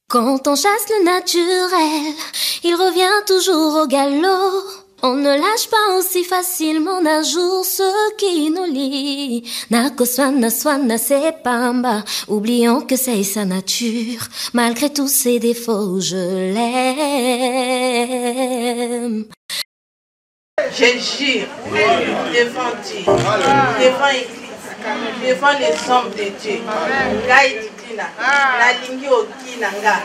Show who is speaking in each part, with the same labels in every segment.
Speaker 1: Quand on chasse le naturel, il revient toujours au galop. On ne lâche pas aussi facilement d'un jour ce qui nous lie. Nakoswana swana c'est pamba. Oublions que c'est sa nature. Malgré tous ses défauts, je l'aime.
Speaker 2: Je jure devant Dieu, devant l'Église, devant les hommes de Dieu. Ngai Didina, nalingi oki nanga.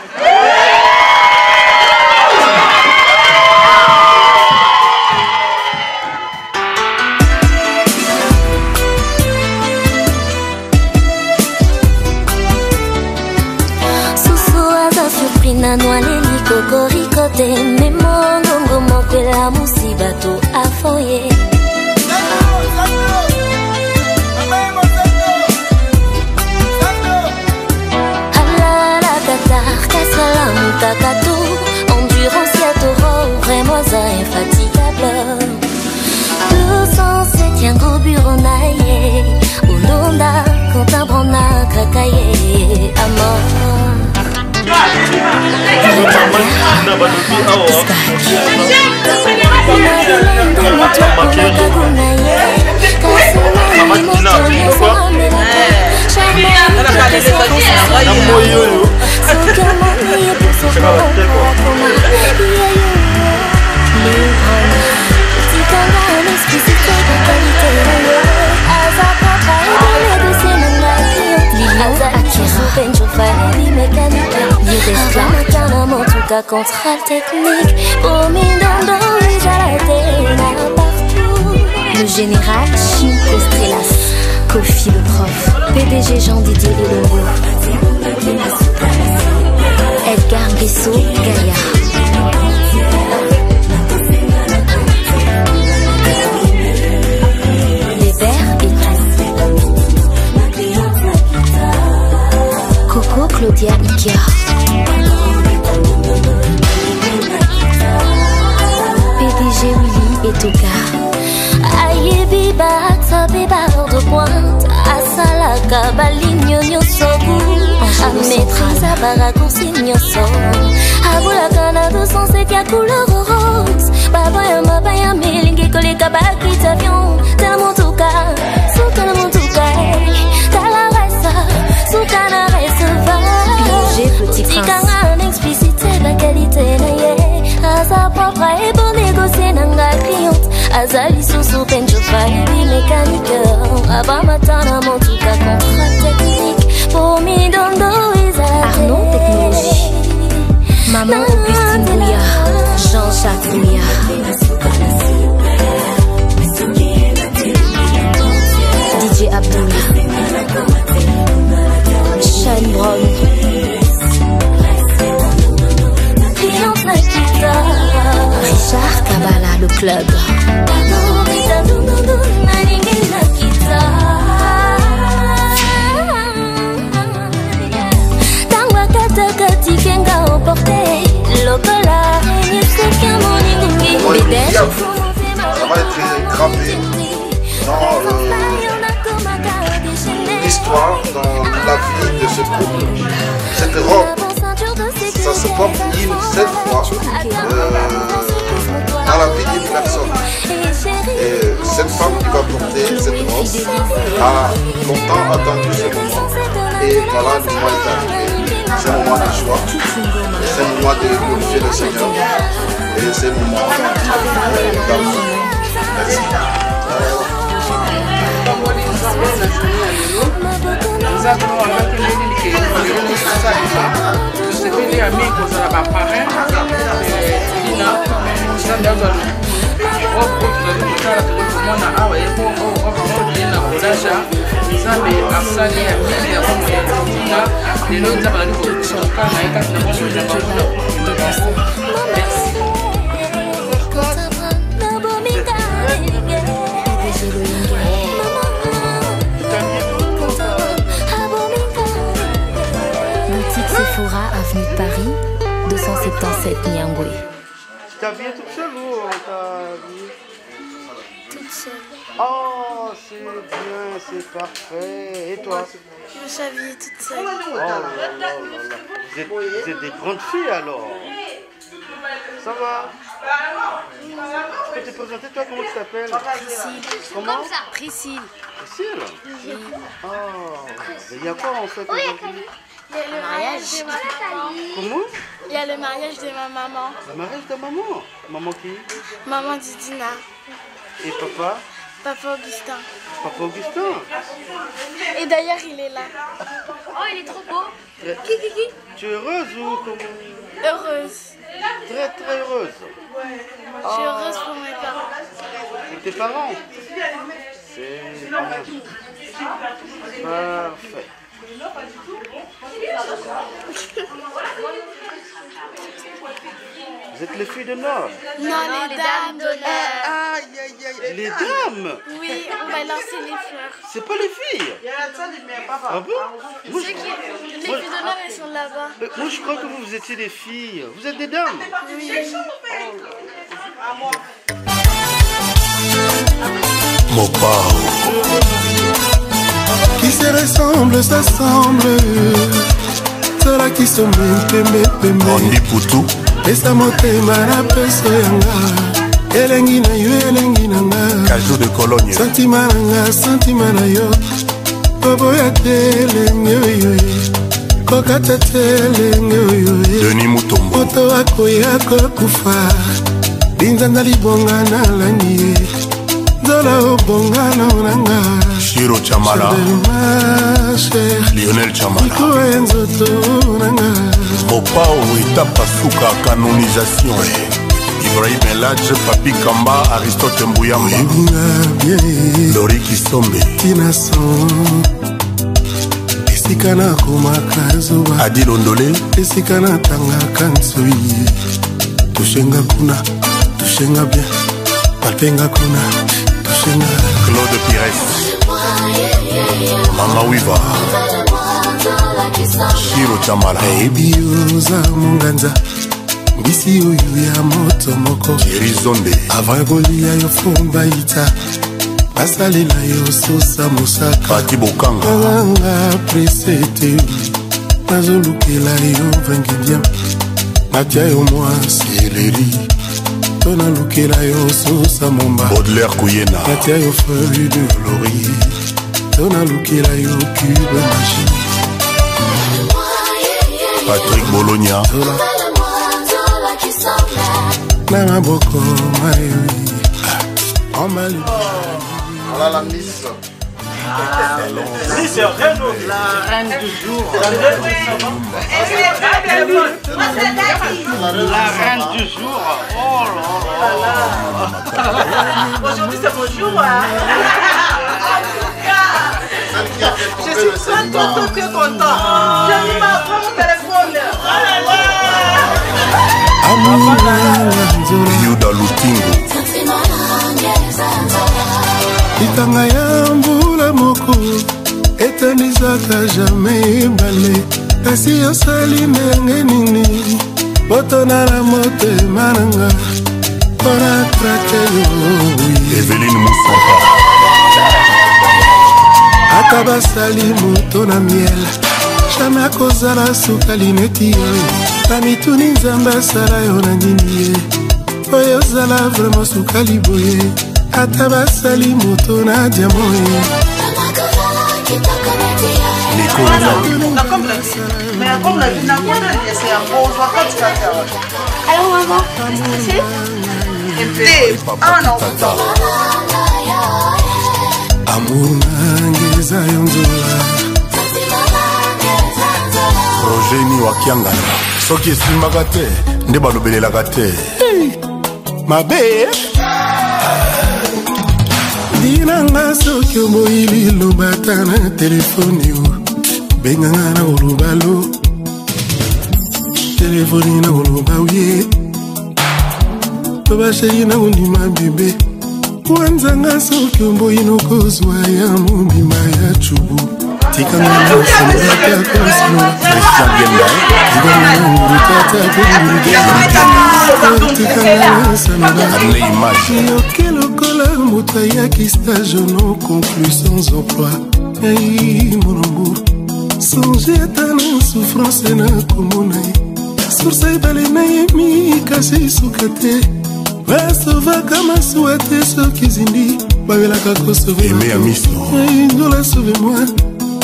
Speaker 1: Nanwa leli kokorikote memongo ngomo pela musibato afoye halala katar kasala mutakato endurance ya toro vraiment infatigable 207 yango bureau na ye ulonda kontabrona kakaye amor Contrat technique pour Mindondo et Jalatena partout. Le général Chinko Strelas, Kofi le prof, PDG Jean Didier Elongo, Edgar Guesso Gaïa. Bébert et tout. Coco Claudia Ikea. PDG Willy et Toka. Aïe biba, sa biba de pointe. Asalaka, baligno nyosogu. A maîtrise, à baraccourci nyoso. Aboula kana 207 ya couleur rose. Babaya mabaya melingi kole kabaki tavion. Talamontuka, sukanamontuka. Talaresa, sukanaresa va. J'ai petit prince. Explicité la qualité naie. À sa propre et pour négocier nanga cliente. Azali sous pencho faïbi mécanique. Abamatana mon tout cas contrat technique. Pour Mindondo Arnaud technologie. Maman Augustine Bouya. Jean-Jacques Bouya. DJ Abdullah. Shane Brown. Richard Kabala, le club.
Speaker 3: Ça va être gravé dans l'histoire, dans la vie de ce couple. Cette robe, ça se porte une seule fois dans la vie d'une personne. Et cette femme qui va porter cette robe a longtemps attendu ce moment. Et voilà, le moment est arrivé. C'est un moment de joie. C'est un moment de glorifier le Seigneur. Et c'est un moment d'amour. Merci.
Speaker 1: Sephora, avenue de Paris, 277 Nyangwe.
Speaker 4: T'as habillé toute seule ou t'as habillé
Speaker 1: toute seule?
Speaker 4: Oh, c'est bien, c'est parfait. Et toi?
Speaker 5: Je s'habille toute seule.
Speaker 4: Oh là là. Vous êtes des grandes filles alors. Ça va? Tu peux te présenter, toi, comment tu t'appelles?
Speaker 5: Priscille.
Speaker 4: Comment?
Speaker 5: Priscille.
Speaker 4: Priscille? Oui. Oh, il y a quoi en fait aujourd'hui?
Speaker 5: Il y a le mariage de ma maman.
Speaker 4: Comment?
Speaker 5: Il y a le mariage de ma maman.
Speaker 4: Le mariage de maman? Maman qui?
Speaker 5: Maman Didina.
Speaker 4: Et papa?
Speaker 5: Papa Augustin.
Speaker 4: Papa Augustin?
Speaker 5: Et d'ailleurs, il est là.
Speaker 1: Oh, il est trop beau.
Speaker 5: Qui?
Speaker 4: Tu es heureuse ou comment?
Speaker 5: Heureuse.
Speaker 4: Très très heureuse.
Speaker 5: Je suis heureuse pour mes parents.
Speaker 4: Et tes parents? C'est bien. Parfait. Vous êtes les filles de Nord?
Speaker 5: Non, les dames d'honneur.
Speaker 4: Aïe aïe aïe. Les dames?
Speaker 5: Oui, on va lancer les fleurs.
Speaker 4: C'est pas les filles? Ah bon? Moi,
Speaker 5: Les filles d'honneur, elles sont là-bas.
Speaker 4: moi je crois que vous étiez des filles. Vous êtes des dames?
Speaker 5: Oui.
Speaker 6: Mopao qui se ressemble, s'assemble. Cela qui se pembe
Speaker 4: Ondi Poutou.
Speaker 6: esa motema na peso yanga elengi na yo elengi na nga
Speaker 4: Cajou de Cologne.
Speaker 6: santima na nga santima na yo koboya te elengi oyo kokata te elengi oyo
Speaker 4: Denis Mutombo.
Speaker 6: moto akoya kokufa linzanza libonga na langi ye nzola obonga na onanga
Speaker 4: Shiro Chamala. Lionel Chamala.
Speaker 6: ikoa enzoto nanga
Speaker 4: Mopao étape suka canonisation. Ibrahim Eladj, Papi Kamba, Aristote Mbouyamba. Lori Kisombe.
Speaker 6: Tina son esika na komaka zoba
Speaker 4: Adil Ondole.
Speaker 6: esika na tangaka nsoi tushenga kuna tushenga bien palpenga kuna tushenga
Speaker 4: Claude Pires. Mama Wiva. Shiro Chamala.
Speaker 6: ebi oza monganza mbisi oyo ya moto moko
Speaker 4: Thierry Zonde.
Speaker 6: avant kolia yo fumba ita basalela yo sosa mosaka
Speaker 4: Pati Bokanga.
Speaker 6: nazanga prese te nazolukela yo vingilien natia yo mwa seleri to nalukela yo sosa momba
Speaker 4: Baudelaire Kouyena.
Speaker 6: natia yo feuille de laurier to nalukela yo cube magie
Speaker 4: Patrick Bologna.
Speaker 6: na maboko mayoi embali
Speaker 3: Voilà la Miss.
Speaker 7: Miss Renaud, la reine du jour. La reine du jour. Oh là là.
Speaker 2: Aujourd'hui c'est mon jour.
Speaker 3: Celle qui a fait
Speaker 2: Je
Speaker 3: tomber le
Speaker 2: suis pas
Speaker 3: célibat.
Speaker 2: tout que content. Je dis ma prends mon téléphone.
Speaker 4: Yuda Lutingo.
Speaker 6: litanga ya mbula moko etanisaka jamai ebale kasi osali ndenge nini botona na motema nanga mpona trake yo
Speaker 4: Evelyne Moussampa.
Speaker 6: ata basali moto na miel jamai akozala sukali neti oyo na mituni nzambe asala yo na nini ye oyo ozala vraimen sukali boye ata basali moto na diamo ye
Speaker 5: Alors maman,
Speaker 6: amour nange eza yo nzola
Speaker 4: Rogeni Wakiangana. Soki esimbaka te nde balobelelaka te.
Speaker 6: mabe dinanga soki omoyi liloba ata na telefoni o benganga na koloba lo telefoni na koloba wie to basheri na kondima bebe wanzanga soki omboyi nokozwa ya mobima ya cubu tikanga nasenaka kosimo
Speaker 4: Christian Genda.
Speaker 6: tikanga ngurutata kongurugea yoke lokola moto ayaki stage non conclu sans emploi. Ei monomour songe ata na souffrance na komona ye source ebale na ye mikasi suka te basovaka masuwa te soki zindi babelaka kosove nzola sauve moi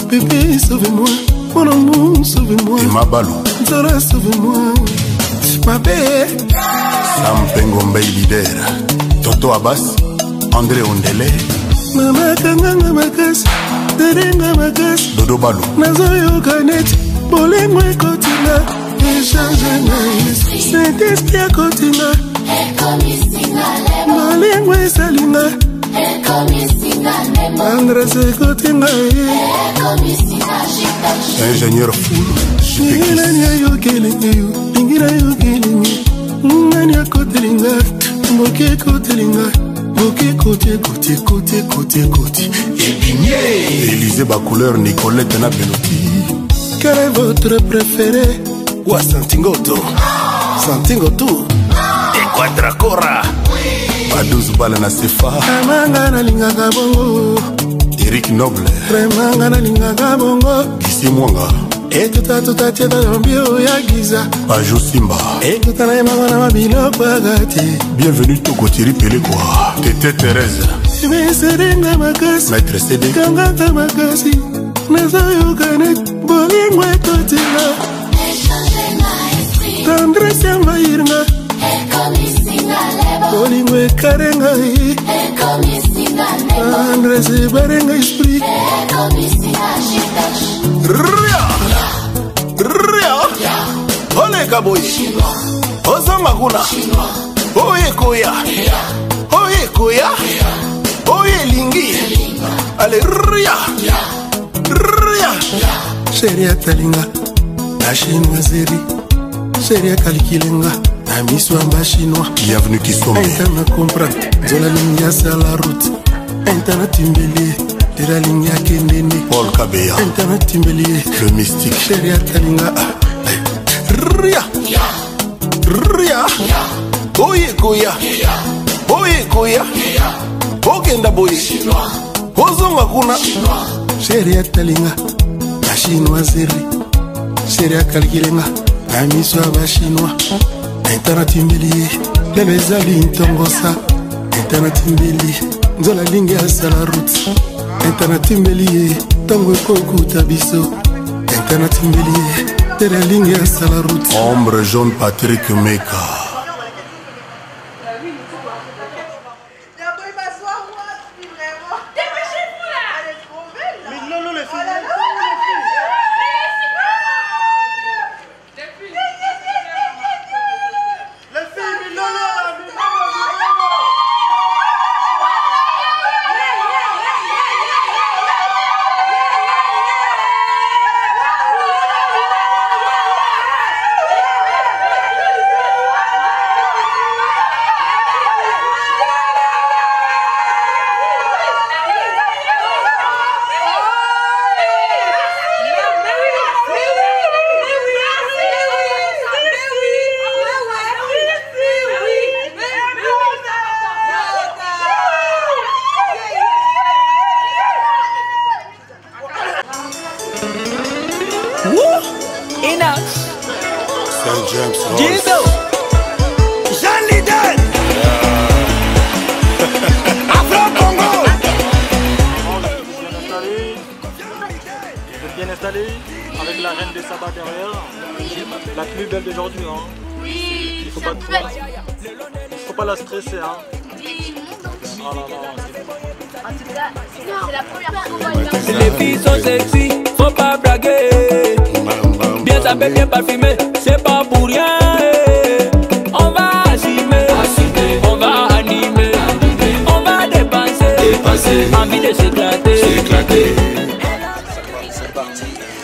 Speaker 6: bébé sauve moi mon amour sauve moi nzola sauve moi mabe
Speaker 8: Sampengo Mbei leader Toto Abbas André Ondele
Speaker 6: mama kanganga makasi terenga makasi
Speaker 8: Dodo Balo
Speaker 6: nazoyoka neti bolingo ekotinga echange na yesu saint-esprit akotinga bolingo esalinga andres ekotinga
Speaker 8: ingénieur fou
Speaker 6: nani ayokelenge yo lingi nayokelenge ngani akotelinga mboki ekotelinga mboki kote
Speaker 8: Élisée Bacouleur Nicolette na Peloti.
Speaker 6: Quel est votre préféré? Ou Santingoto Santingoto
Speaker 8: Quadracora Badouze Balana Sefa
Speaker 6: Amanga na lingaka bongo
Speaker 8: Eric Noble
Speaker 6: Remanga na lingaka bongo
Speaker 8: Kisi Mwanga
Speaker 6: Etuta tieta mbio ya giza
Speaker 8: Pajou Simba
Speaker 6: Etuta na mama na mabiloko agati.
Speaker 8: Bienvenue Tokotiri Pele quoi Tété Thérèse
Speaker 6: Serenga makasi
Speaker 8: Maître CD
Speaker 6: Kangata makasi nazoyokane bolingo ekotinga tendresse envahirnga bolingo ekarenga tendresse ebarenga esprit
Speaker 8: Ria Oleka boy Ozanga kuna Oye koya Oye koya Oye lingi Ale ria Ria
Speaker 6: Sheria talinga na chinoiserie Sheria kalikilenga na miswamba chinois.
Speaker 8: Bienvenue qui sont
Speaker 6: Intana comprendre Zola ligne sur la route Intana timbeli Tera ligne kendene
Speaker 8: Paul Kabeya
Speaker 6: Intana timbeli
Speaker 8: Le mystique
Speaker 6: Sheria talinga
Speaker 8: Ria Ria Oye koya Oye koya Okenda boy Ozonga kuna
Speaker 6: Sheria talinga na chinoiserie Sheria kalikilenga na miswamba chinois. Internet imbeli lelo ezali ntongosa. Internet imbeli nzola lingi asala route. Internet imbeli ntongo ekokuta biso. Internet imbeli tere lingi asala route.
Speaker 8: Ombre jaune Patrick Meka.
Speaker 9: Avec la reine des sabbats derrière, la plus belle d'aujourd'hui. Hein.
Speaker 5: Oui,
Speaker 9: Il faut pas la stresser. Hein. Oh là là,
Speaker 5: en tout cas, c'est la première fois.
Speaker 10: Les filles sont sexy, faut pas braguer. Bien sapé, bien parfumé, c'est pas pour rien. On va assumer, on va animer, on va dépenser, envie de s'éclater.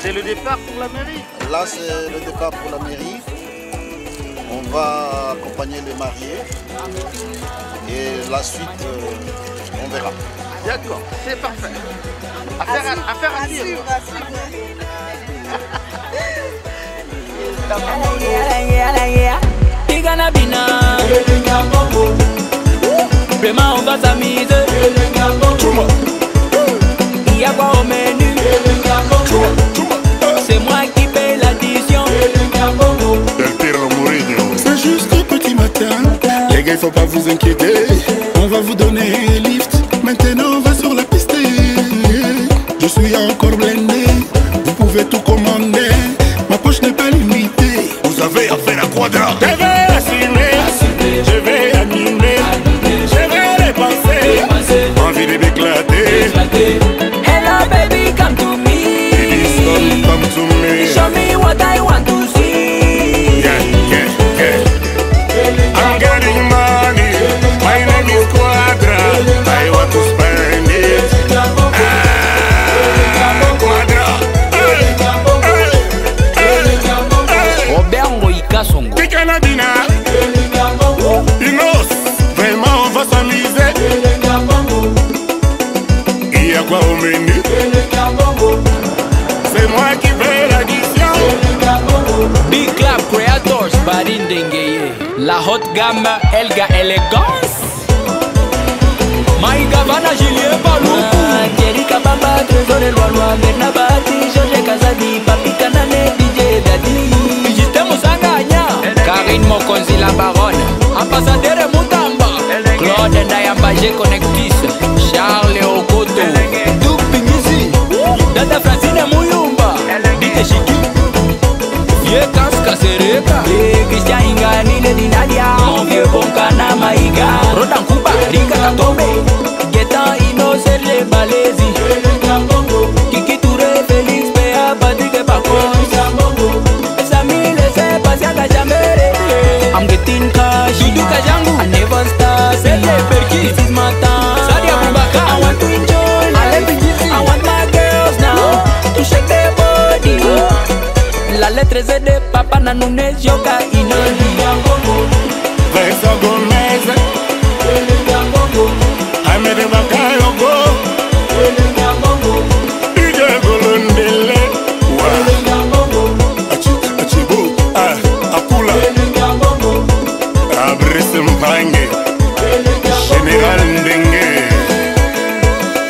Speaker 4: C'est le départ pour la mairie.
Speaker 3: Là, c'est le départ pour la mairie. On va accompagner les mariés. Et la suite, on verra.
Speaker 4: D'accord, c'est parfait. Affaire à suivre.
Speaker 10: Igana bina Vraiment on va s'amuser. Il y a quoi au menu? C'est moi qui paye l'addition.
Speaker 8: C'est juste au petit matin. Les gars, il faut pas vous inquiéter. On va vous donner un lift. Maintenant on va sur la piste. Je suis encore blindé. Vous pouvez tout commander. Ma poche n'est pas limitée. Vous avez affaire à Quadra. Je vais assumer, je vais animer, je vais dépenser. Envie de m'éclater.
Speaker 10: Hello baby, come to me.
Speaker 8: Come to me.
Speaker 10: Show me what I want to see.
Speaker 8: Yeah. I'm getting money. My name is Quadra. I want to spend it. Quadra.
Speaker 10: Robert Moïka Songo.
Speaker 8: Tikanadina. Inos. Vraiment, on va s'amuser. Il y a quoi au menu? C'est moi qui fais l'addition.
Speaker 10: Big Club Creators, Barin Dengeye. La haute gamme, Elga Elegance. Maïga Vana, Julien Balou. Thierry Kabamba, Trésor et Loi, Bernabati, Georges Kazadi, Papi Kanane, DJ Dadi. Justin Moussanganya, Karine Mokonzi la Baronne. Ambassadeur Moutamba, Claude Ndayamba, G Connectis, Charles Okoto, Duke Pingisi, Dada Francine Mouyumba, Dite Chiki. Vieux Kaska Sereka, Christian Ingani, Lady Nadia, mon vieux Bonkana Maïga, Rodan Kuba, Rika Katombe, Getan Innocent les Balési, Kiki Touré, Félix Péa, Patrick Bacon, Sami laissez passer à Kajamere. I'm getting cash, you do Kajangu, I never start, c'est les Perkis, this is my time, Sadia Bubaka, I want to enjoy life, I want my girls now, to shake their body. La lettre Z de Papa Nanounes, Yoka Inoli.
Speaker 8: Vincent Gomez. Ahmed Bakayogo. DJ Golondele. Achibo. Apula. Abrice Mpange. Général Ndenge.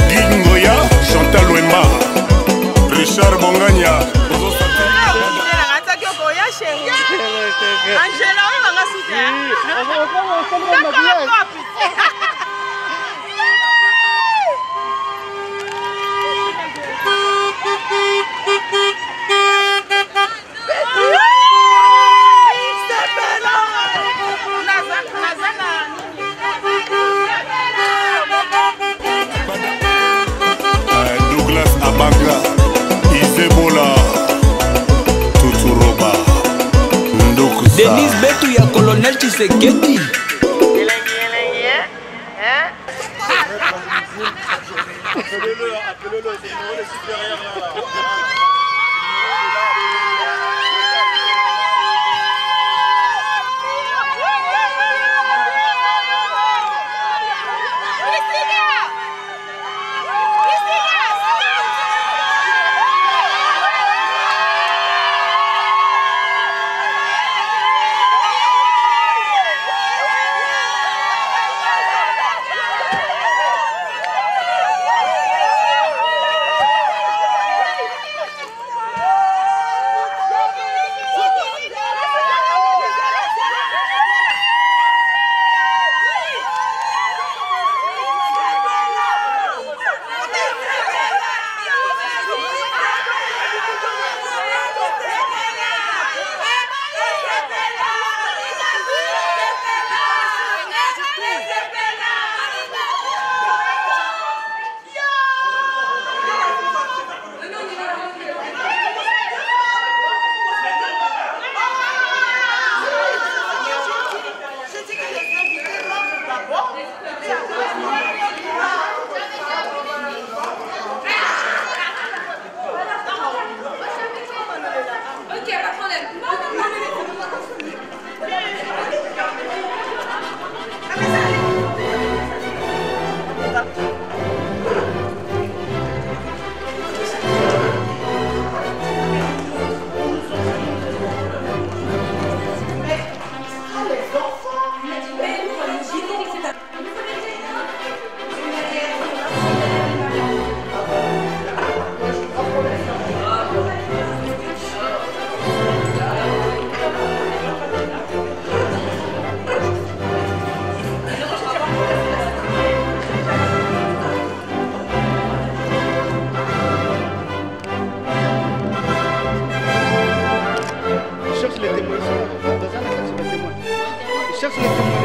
Speaker 8: Gingoya. Chantal Wemba. Richard Bongania.
Speaker 2: Angela, on va
Speaker 8: Douglas Abanga. Isebola. Tuturoba.
Speaker 10: Denise Betu ya Colonel Tshisekedi.
Speaker 9: Appelez-le, c'est le supérieur là.
Speaker 4: témoins sont dans un acte sur les témoins. Ils cherchent les témoins,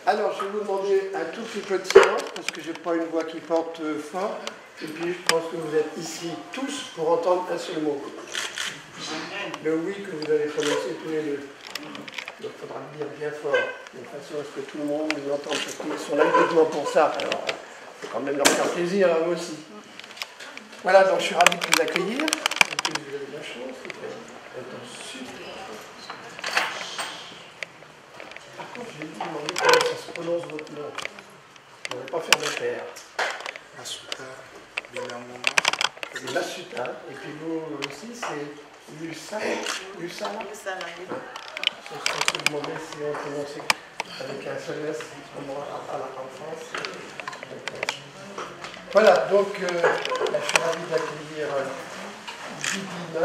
Speaker 11: Alors, je vais vous demander un tout petit peu de silence, parce que je n'ai pas une voix qui porte fort, et puis je pense que vous êtes ici tous pour entendre un seul mot. Le oui que vous allez prononcer tous les deux. Donc, il faudra le dire bien fort, de façon à ce que tout le monde l'entende, parce qu'ils sont là uniquement pour ça. Alors, il faut quand même leur faire plaisir à eux aussi. Voilà, donc je suis ravi de vous accueillir. Vous avez de la chance, c'est super. Par contre, je vais vous demander comment ça se prononce votre nom. On ne va pas faire de père.
Speaker 6: Masuta Bilangonga.
Speaker 11: C'est Masuta. Et puis vous aussi, c'est Lusala. Lusala. Je vais vous demander si on prononce avec un seul S à la France. Voilà, donc je suis ravi d'accueillir Didina,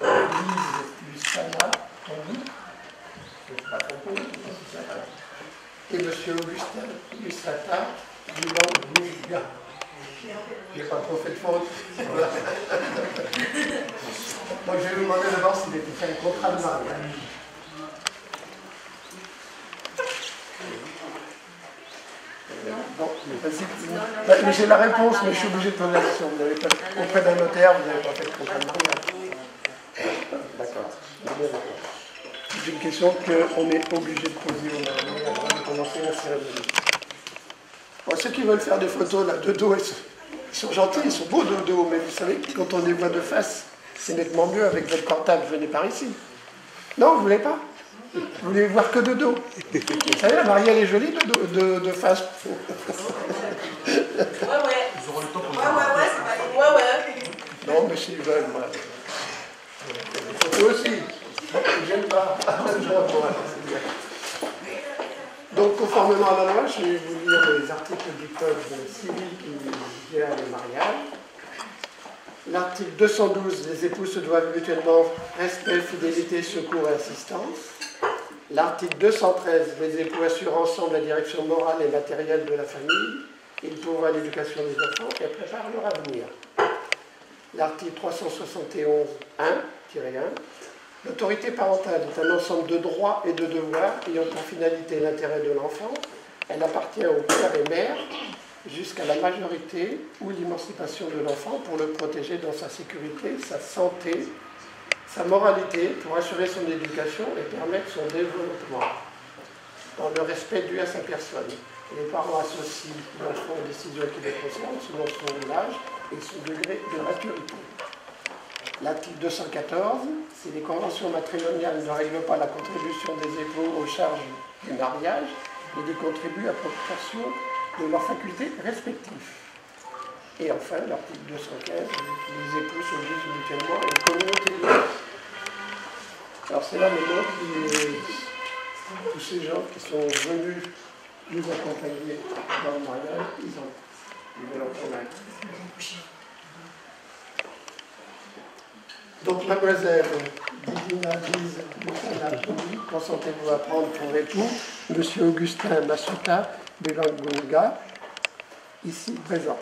Speaker 11: Lise Lusala, Tanguy. Et M. Augustin Lustrata Bilangonga. Je n'ai pas trop fait de faute. Voilà. Donc je vais vous demander d'abord s'il était fait un contrat de mariage. Non, mais j'ai la réponse, mais je suis obligé de poser la question. Vous n'avez pas, auprès d'un notaire, vous n'avez pas fait de contrat de mariage. D'accord. C'est une question qu'on est obligé de poser au mariage avant de commencer la cérémonie. Bon, ceux qui veulent faire des photos là, de dos, ils sont gentils, ils sont beaux de dos, mais vous savez, quand on les voit de face, c'est nettement mieux avec votre portable. Venez par ici. Non, vous ne voulez pas? Vous voulez voir que de dos. Vous savez, la mariée, elle est jolie de face.
Speaker 2: Ouais.
Speaker 11: Non, mais s'ils veulent, voilà. Eux aussi. J'aime pas. Donc, conformément à la loi, je vais vous lire les articles du code civil qui gèrent les mariages. L'article 212, les époux se doivent mutuellement respect, fidélité, secours et assistance. L'article 213, les époux assurent ensemble la direction morale et matérielle de la famille. Ils pourvoient à l'éducation des enfants et préparent leur avenir. L'article 371.1-1, l'autorité parentale est un ensemble de droits et de devoirs ayant pour finalité l'intérêt de l'enfant. Elle appartient au père et mère jusqu'à la majorité ou l'émancipation de l'enfant pour le protéger dans sa sécurité, sa santé, sa moralité, pour assurer son éducation et permettre son développement dans le respect dû à sa personne. Les parents associent l'enfant aux décisions qui les concernent selon son âge et son degré de maturité. L'article 214, si les conventions matrimoniales ne règlent pas la contribution des époux aux charges du mariage, ils y contribuent à proportion de leurs facultés respectives. Et enfin, l'article 215, les époux s'obligent mutuellement à une communauté de vie. Alors c'est là maintenant que tous ces gens qui sont venus nous accompagner dans le mariage, ils veulent en prendre un. Donc, mademoiselle Didina Lise Lusala, consentez-vous à prendre pour époux monsieur Augustin Masuta Bilangonga, ici présent.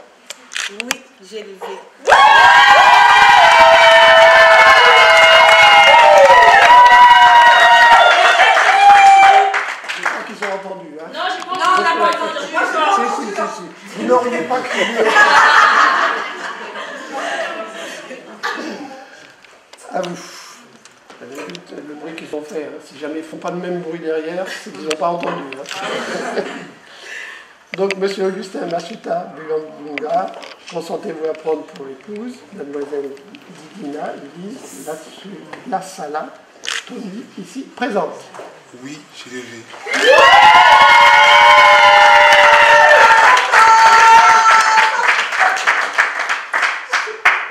Speaker 2: Oui, j'ai levé.
Speaker 11: Je crois qu'ils ont entendu. Hein.
Speaker 2: Non, j'ai pas entendu. Non, on n'a pas entendu.
Speaker 11: Si. Vous n'auriez pas crié. À vous. Le bruit qu'ils ont fait. Hein. Si jamais ils ne font pas le même bruit derrière, c'est qu'ils n'ont pas entendu. Hein. Donc, monsieur Augustin Masuta Bilangonga, Consentez-vous à prendre pour épouse mademoiselle Didina Lise Lassala Tony, ici présente?
Speaker 8: Oui, je l'ai vu.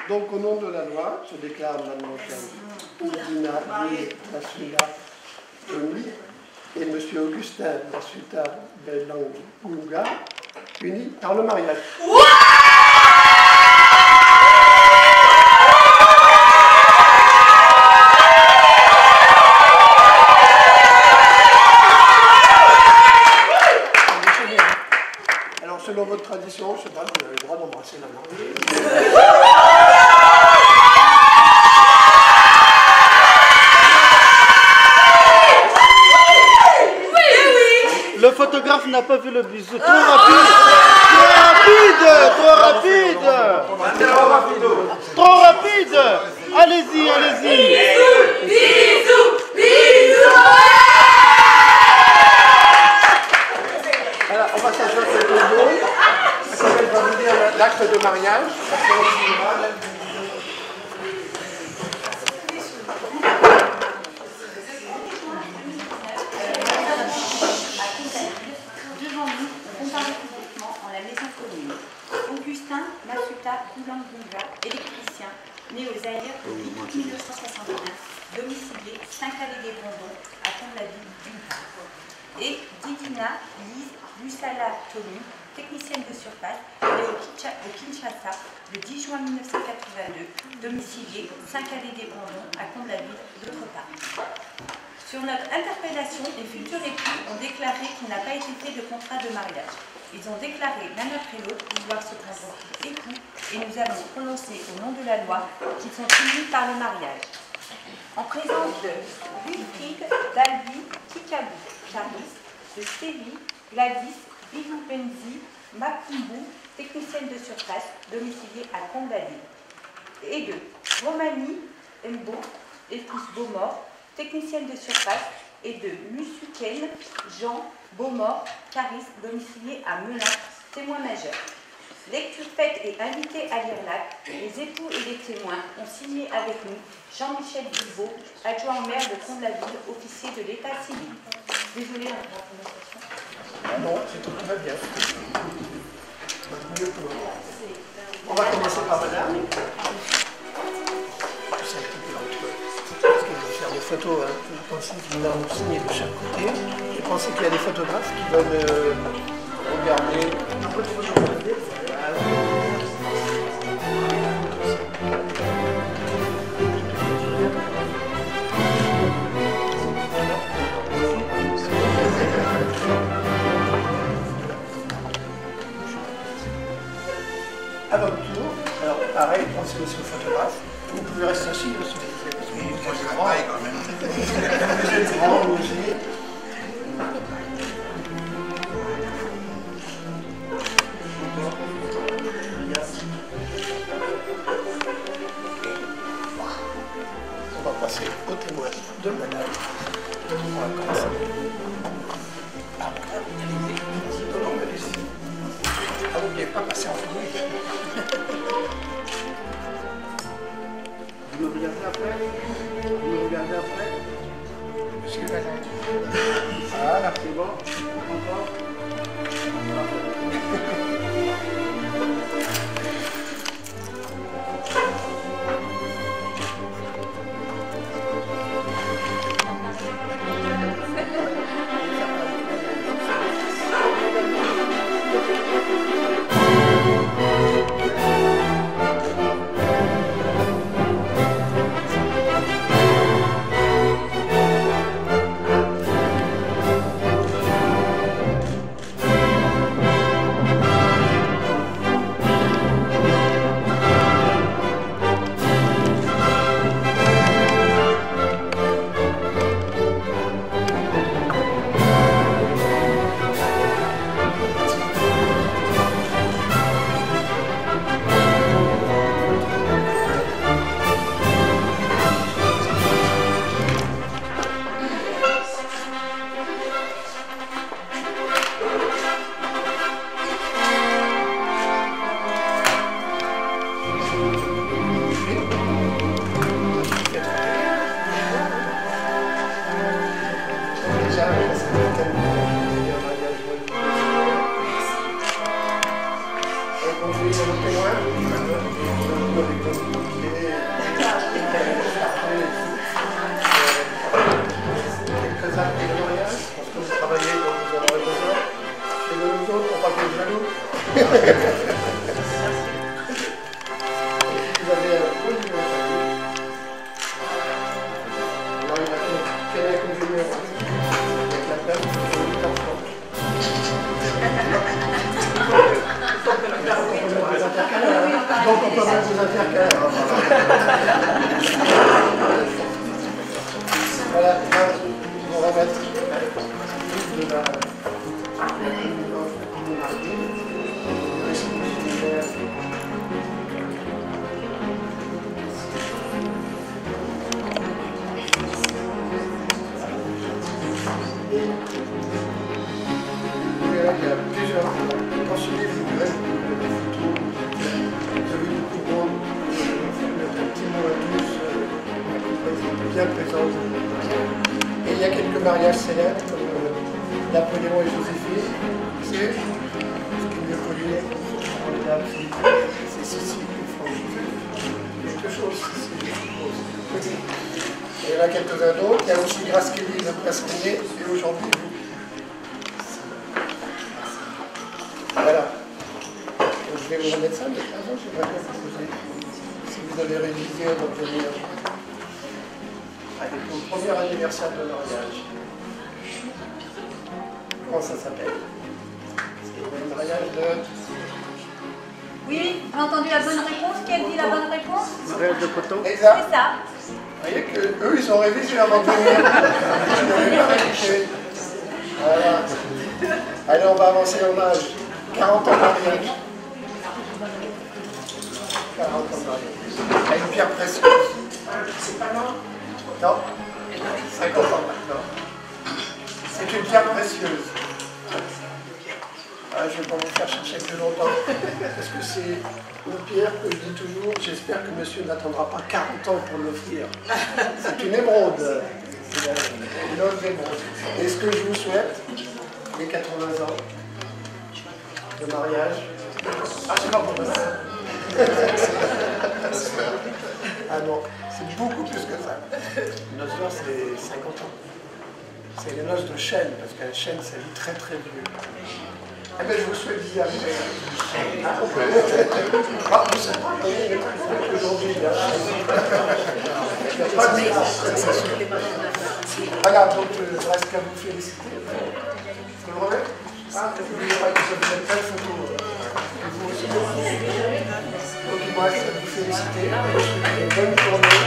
Speaker 11: Donc, au nom de la loi, je déclare mademoiselle Didina Lise Lassala Tony et M. Augustin Basuta Belangunga unis par le mariage. Alors, selon votre tradition, je sais pas, vous avez le droit d'embrasser la mariée.
Speaker 4: Le photographe n'a pas vu le bisou. Trop rapide. Trop rapide. Trop rapide. Trop rapide. Allez-y, allez-y.
Speaker 11: Bisous. Alors, on va s'asseoir sur le dos. Isabelle va vous dire l'acte de mariage.
Speaker 2: Devant nous, on compare complètement en la maison commune. Augustin Masuta Koulangunga, électricien, né aux Zaïre en 1961, domicilié 5 allées des Bondons, à Pont-de-la-Ville d'Unha. Et Didina Lise Lassala Tony, technicienne de surface, née au Kinshasa le 10 juin 1982, domicilié 5 allées des Bondons, à Pont-de-la-Ville d'autre part. Sur notre interpellation, les futurs époux ont déclaré qu'il n'a pas été fait de contrat de mariage. Ils ont déclaré l'un après l'autre vouloir se prendre époux et nous avons prononcé au nom de la loi qu'ils sont unis par le mariage. En présence de Wilfried Dalby Kikabu, Charis, de Stélie Gladys Bilou-Benzi Makumbu, technicienne de surface, domiciliée à Pont-de-la-Ville, et de Romani Mbo, épouse Beaumort, technicienne de surface, et de Musuken Jean Beaumort, Caris, domicilié à Melun, témoin majeur. Lecture faite et invité à lire l'acte, les époux et les témoins ont signé avec nous Jean-Michel Bilbao, adjoint au maire de Pont-de-la-Ville, officier de l'état civil. Désolé pour la prononciation.
Speaker 11: Non, c'est tout va bien. On va commencer par madame. C'est un petit peu entre eux. Parce que je vais faire des photos, hein. Je pensais qu'ils vont signer de chaque côté. Je pensais qu'il y a des photographes qui veulent regarder. À votre tour, alors pareil, pensez aussi au photographe. Vous pouvez rester assis, monsieur.
Speaker 3: Moi, je vais pareil quand même.
Speaker 11: Vous êtes grand, logé. On va passer au témoin de madame. On va commencer. Ah, vous n'avez pas passé en famille.
Speaker 4: Vous me regardez après? Vous me regardez après?
Speaker 11: Monsieur Valin.
Speaker 4: Voilà, c'est bon. Encore.
Speaker 11: numéro. Avec la place, vous avez 8 enfants. Donc on peut mettre des intercalaires. Voilà, on va mettre de la il y a plusieurs. Ensuite, vous verrez beaucoup de photos. Vous avez beaucoup de monde. Un petit mot à tous. Bien présent. Et il y a quelques mariages célèbres comme Napoléon et Joséphine. C'est Pauline. C'est Cécile et Franck-Joseph. Quelque chose, Cécile. Il y en a quelques-uns d'autres. Il y a aussi Grace Kelly, le prince René, et aujourd'hui vous. Voilà. Donc, je vais vous remettre ça, mais avant, j'aimerais bien vous poser, si vous avez révisé avant de venir, avec mon premier anniversaire de mariage. Comment ça s'appelle? C'est le mariage de...
Speaker 2: Oui, on a entendu la bonne réponse. Qui a dit la bonne réponse?
Speaker 4: Mariage de coton.
Speaker 11: Exact.
Speaker 2: C'est ça.
Speaker 11: Vous voyez qu'eux, ils ont révisé avant de venir. Je n'avais pas révisé. Voilà. Allez, on va avancer en âge. 40 ans de mariage. 40 ans de mariage. À une pierre précieuse. C'est pas non? Non. 50 ans maintenant. C'est une pierre précieuse. Ah, je ne vais pas vous faire chercher plus longtemps. Parce que c'est une pierre que je dis toujours. J'espère que monsieur n'attendra pas 40 ans pour l'offrir. C'est une émeraude. C'est une autre émeraude. Et ce que je vous souhaite, les 80 ans de mariage. Ah, c'est pas pour moi. Ah non, c'est beaucoup plus que ça. Nos heures, c'est 50 ans. C'est les noces de chêne, parce qu'un chêne, ça vit très très vieux. Eh bien, je vous souhaite d'y arriver. Ah, vous savez pas, aujourd'hui, il y a pas de miracle, c'est sûr. Voilà, donc il ne reste qu'à vous féliciter. Vous le remettez? Ah, n'oubliez pas que ça vous êtes belle photo. Et vous aussi. Donc il me reste à vous féliciter. Bonne journée.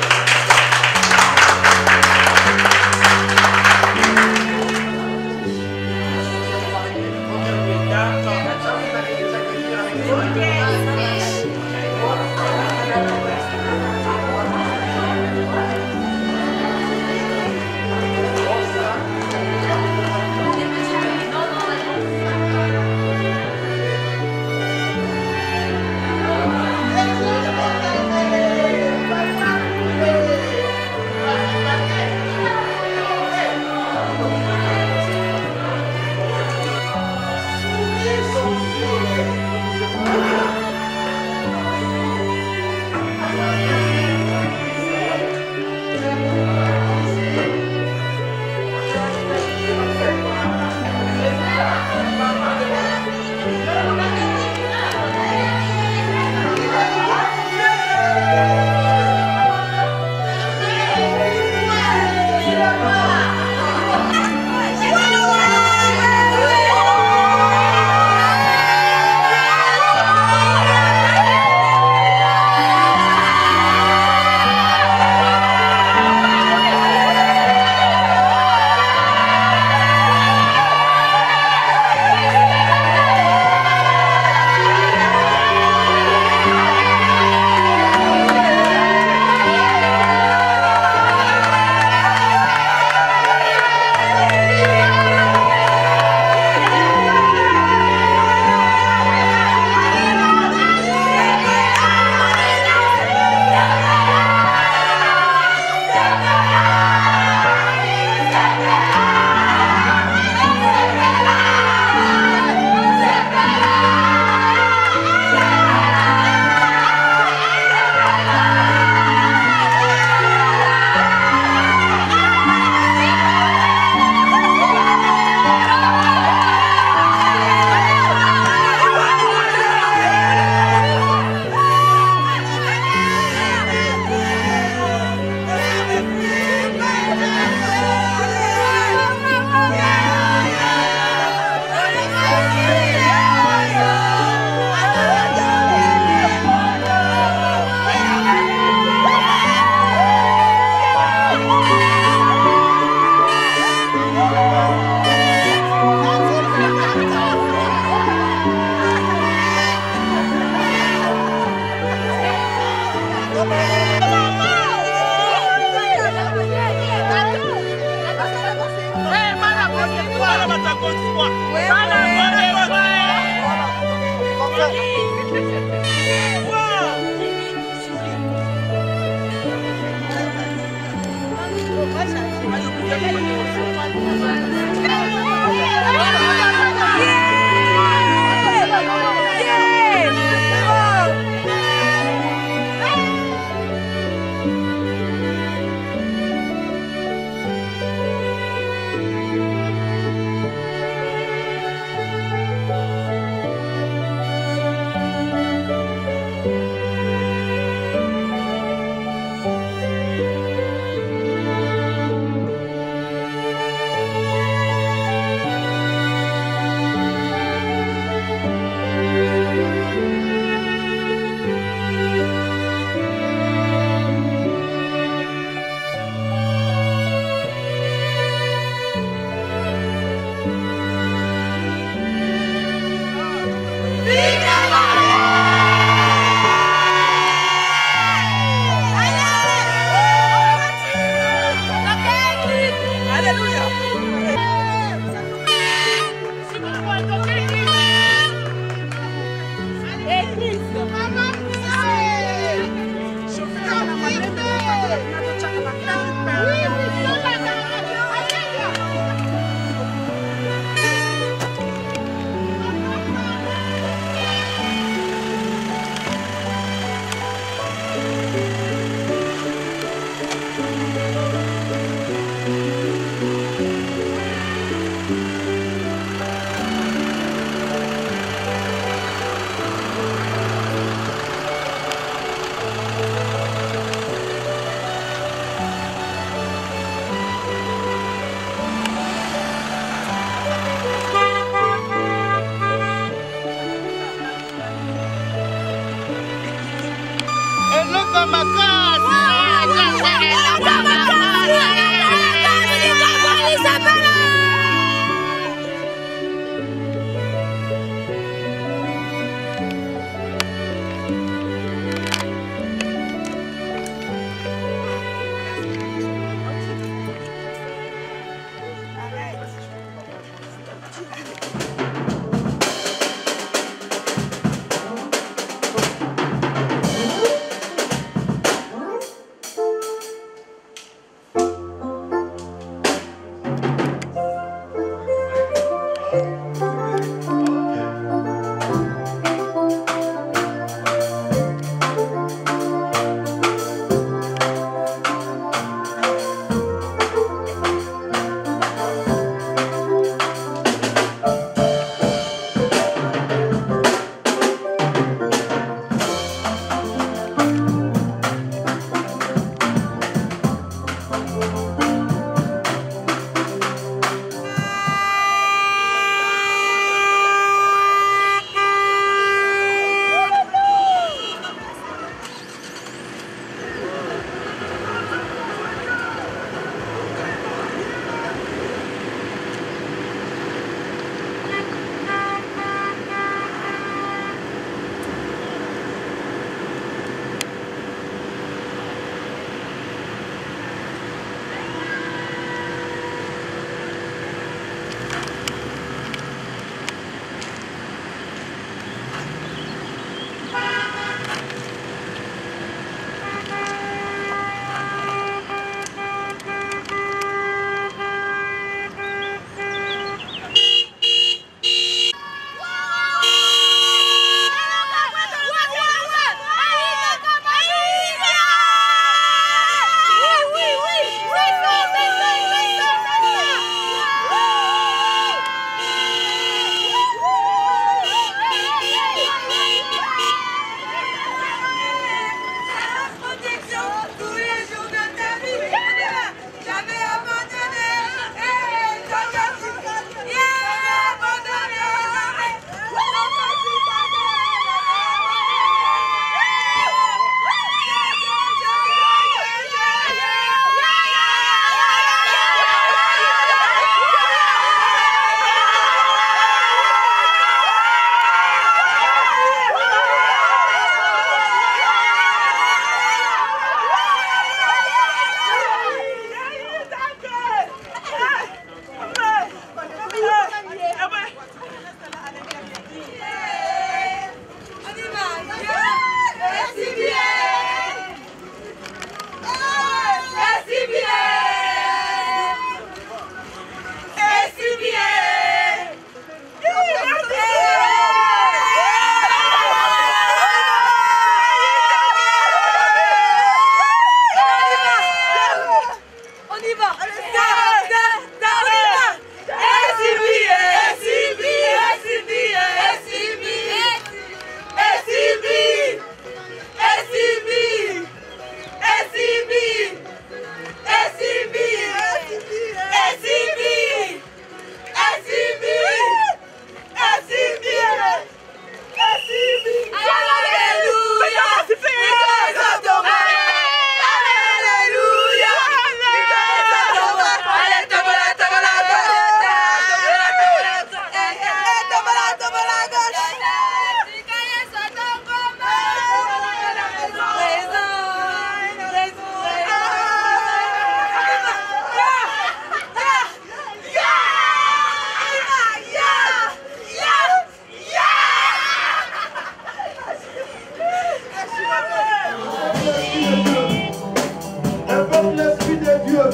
Speaker 12: Dieu,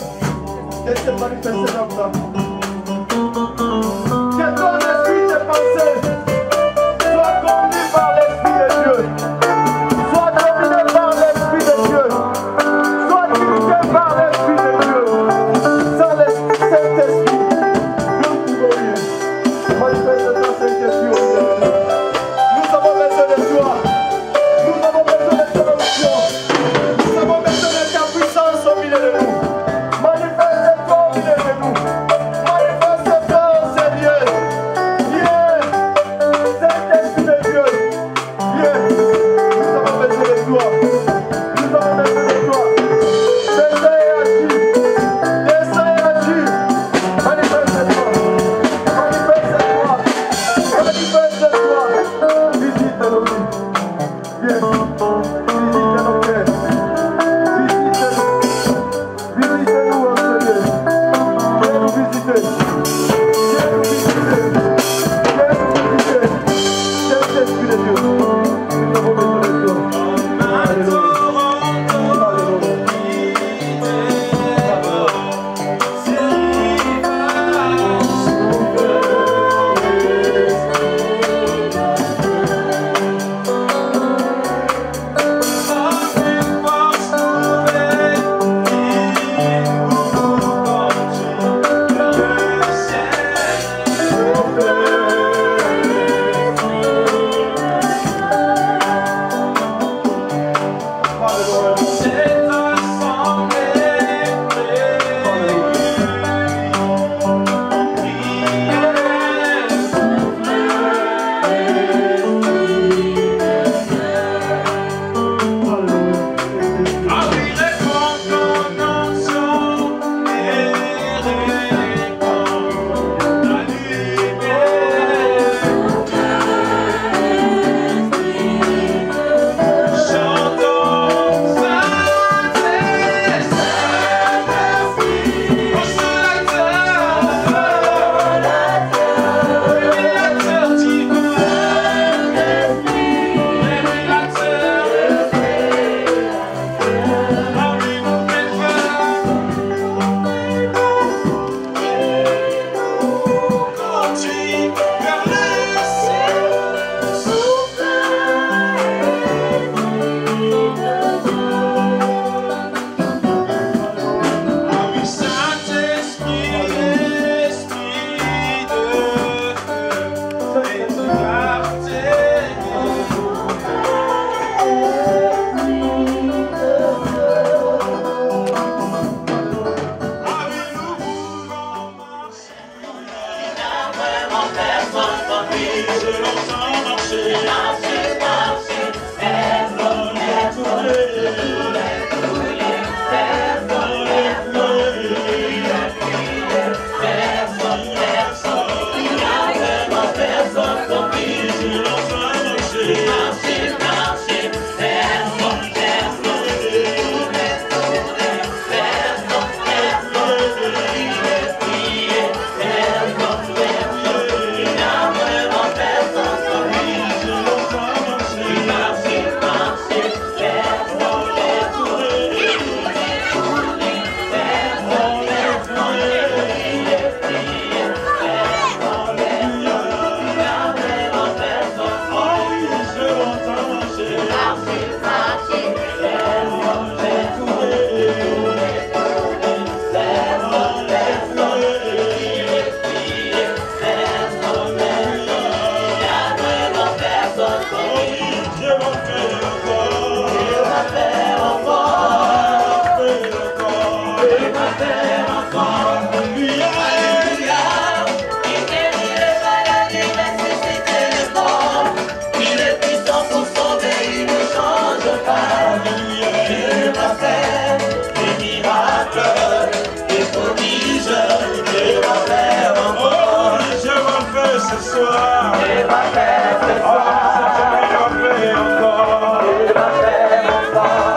Speaker 12: viens te manifester dans toi. Que ton esprit tes pensées soit conduit par l'Esprit de Dieu, soit dominé par l'Esprit de Dieu, soit dirigé par l'Esprit de Dieu. Sans l'Esprit, Saint-Esprit, nous ne pouvons rien. Manifeste-toi, Saint-Esprit, au milieu de nous. Nous avons besoin de toi. Nous avons besoin de ton onction. Nous avons besoin de ta puissance au milieu de nous. Manifeste-toi au milieu de nous. Manifeste-toi, Seigneur. Viens, Saint-Esprit de Dieu. Viens. Nous avons besoin de toi. Nous avons besoin de toi. Descends et agis. Descends et agis. Manifeste-toi. Manifeste-toi. Manifeste-toi. Visite nos vies. Viens. Visite nos cœurs. Visite-nous. Visite-nous, oh Seigneur. Viens nous visiter. Viens nous visiter. Viens nous visiter. Saint-Esprit de Dieu. Nous avons besoin de toi.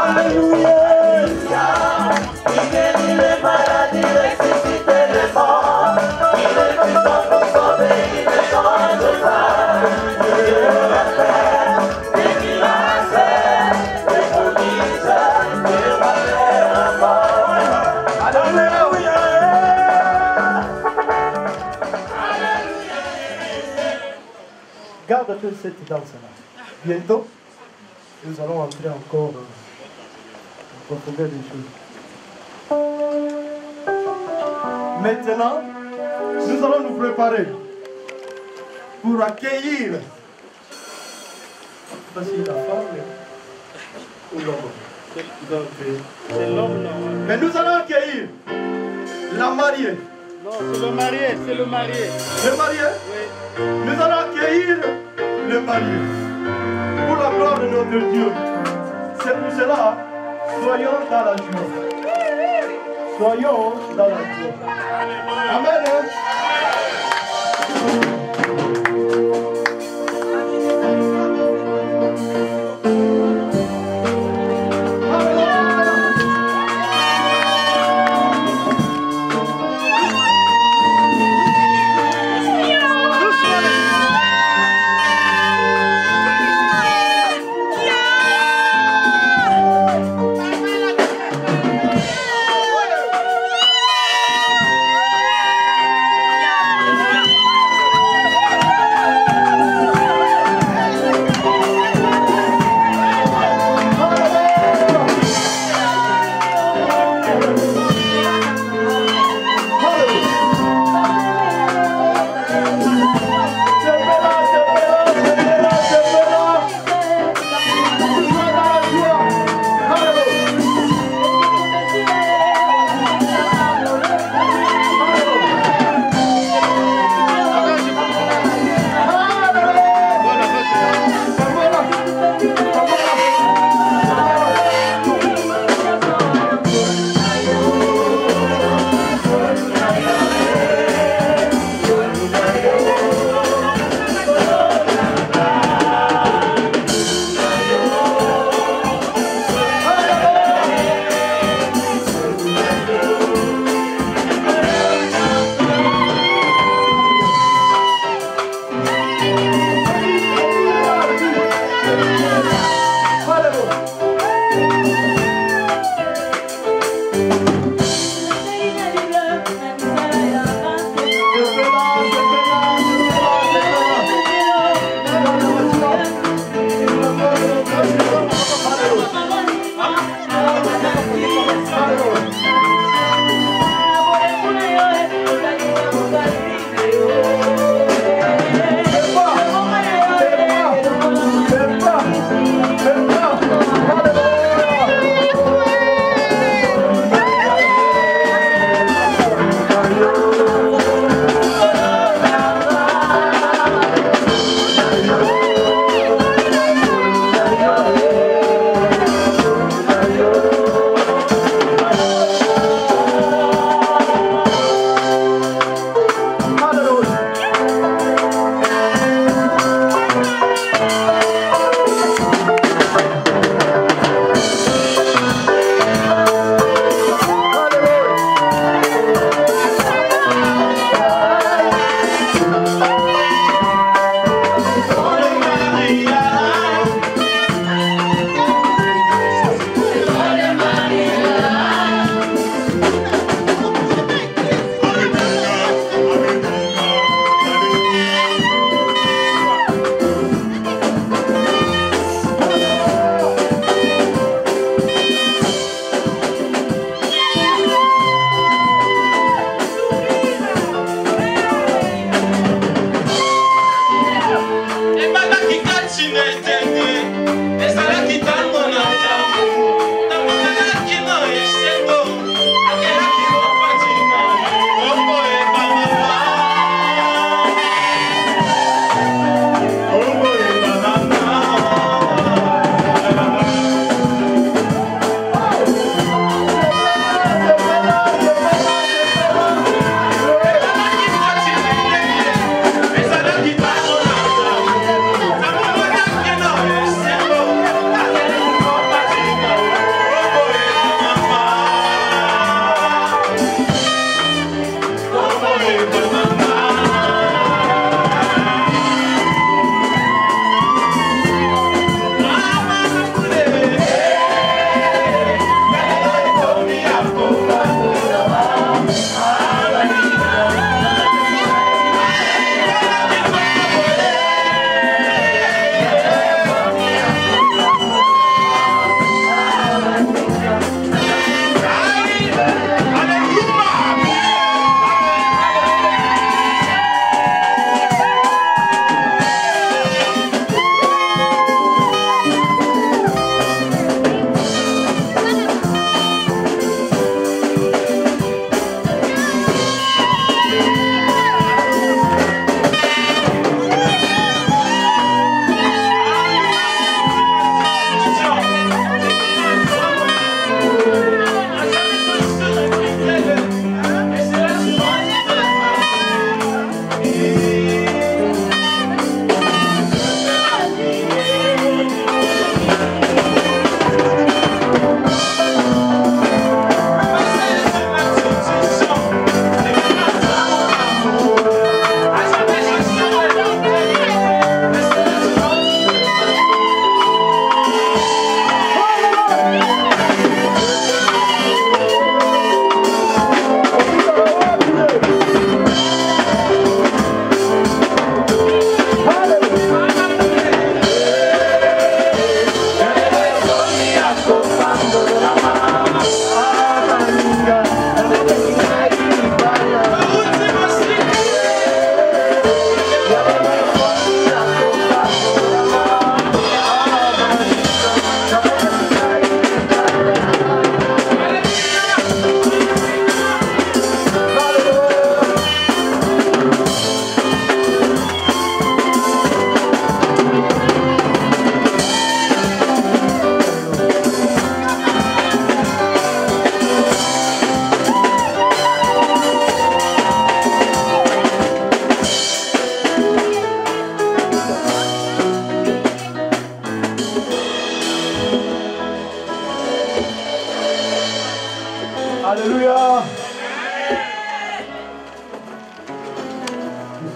Speaker 12: Alléluia. Alléluia.
Speaker 13: que cette danse-là. Bientôt, nous allons entrer encore en profondeur des choses. Maintenant, nous allons nous préparer pour accueillir, je ne sais pas si la femme ou l'homme.
Speaker 4: C'est l'homme, non.
Speaker 13: Mais nous allons accueillir la mariée.
Speaker 4: Non, c'est le marié, c'est le marié.
Speaker 13: Le marié?
Speaker 4: Oui.
Speaker 13: Nous allons accueillir le marié. Pour la gloire de notre Dieu. C'est pour cela, soyons dans la joie. Soyons dans la joie. Amen.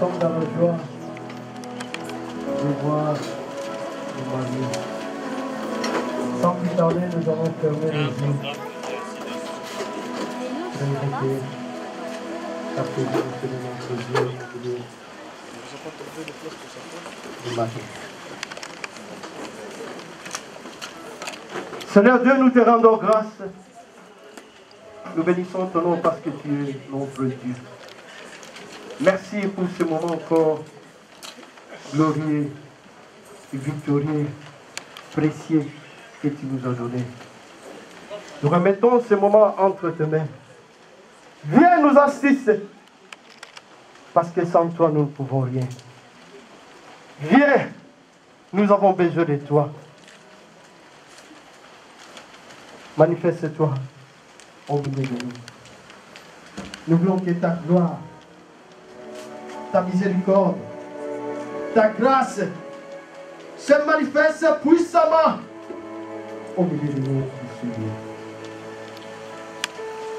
Speaker 13: sommes dans la joie de voir le marié. Sans plus tarder, nous allons fermer les yeux. Inviter la présence de notre Dieu de Marie. Seigneur Dieu, nous te rendons grâce. Nous bénissons ton nom parce que tu es notre Dieu. Merci pour ce moment encore glorieux et victorieux, précieux que tu nous as donné. Nous remettons ce moment entre tes mains. Viens nous assister, parce que sans toi nous ne pouvons rien. Viens, nous avons besoin de toi. Manifeste-toi au milieu de nous. Nous voulons que ta gloire, ta miséricorde, ta grâce se manifeste puissamment au milieu de nous qui suivons.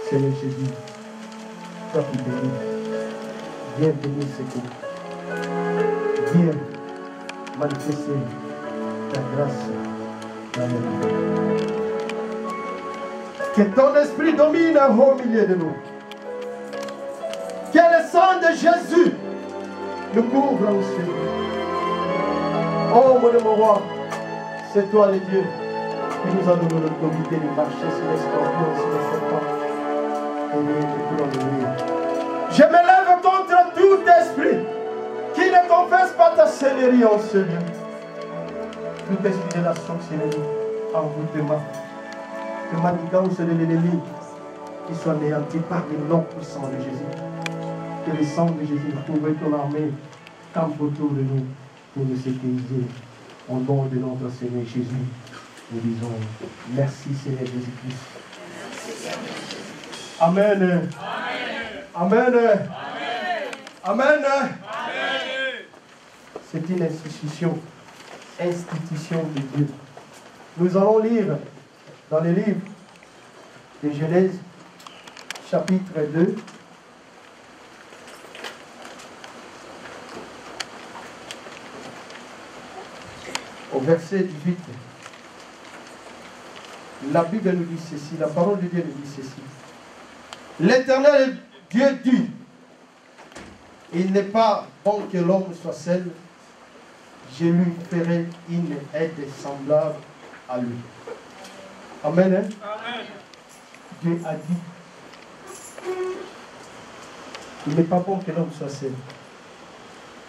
Speaker 13: Seigneur Jésus, toi qui bénis, viens bénir ce groupe. Viens manifester ta grâce dans nos vies. Que ton esprit domine au milieu de nous. Que le sang de Jésus nous couvre aussi. Oh mon roi, c'est toi le Dieu qui nous a donné l'autorité de marcher sur les scorpions, sur les serpents. Je me lève contre tout esprit qui ne confesse pas ta Seigneurie en ce lieu. Tout esprit de la sorcellerie, envoûtement, de manigance de l'ennemi, qui soit anéanti par le nom puissant de Jésus. Que le sang de Jésus couvre ton armée, campe autour de nous pour nous sécuriser. Au nom de notre Seigneur Jésus, nous disons merci Seigneur Jésus-Christ. Amen. Amen. Amen. C'est une institution de Dieu. Nous allons lire dans le livre de Genèse, chapitre 2. Au verset 18. La Bible nous dit ceci, la parole de Dieu nous dit ceci. L'Éternel Dieu dit, il n'est pas bon que l'homme soit seul, je lui ferai une aide semblable à lui. Amen. Hein? Amen. Dieu a dit, il n'est pas bon que l'homme soit seul.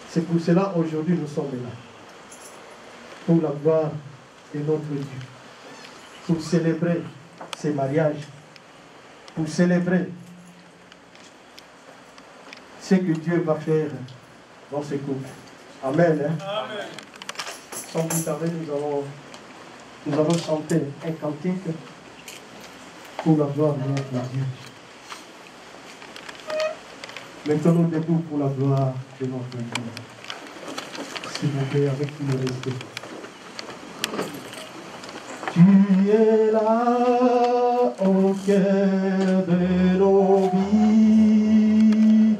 Speaker 13: C'est pour cela aujourd'hui nous sommes là. Pour la gloire de notre Dieu. Pour célébrer ces mariages. Pour célébrer ce que Dieu va faire dans ce couple. Amen. Hein? Amen. Sans plus tarder, nous allons chanter un cantique pour la gloire de notre Dieu. Mettons-nous debout pour la gloire de notre Dieu. S'il vous plaît, avec tout le respect. Tu es là au cœur de nos vies,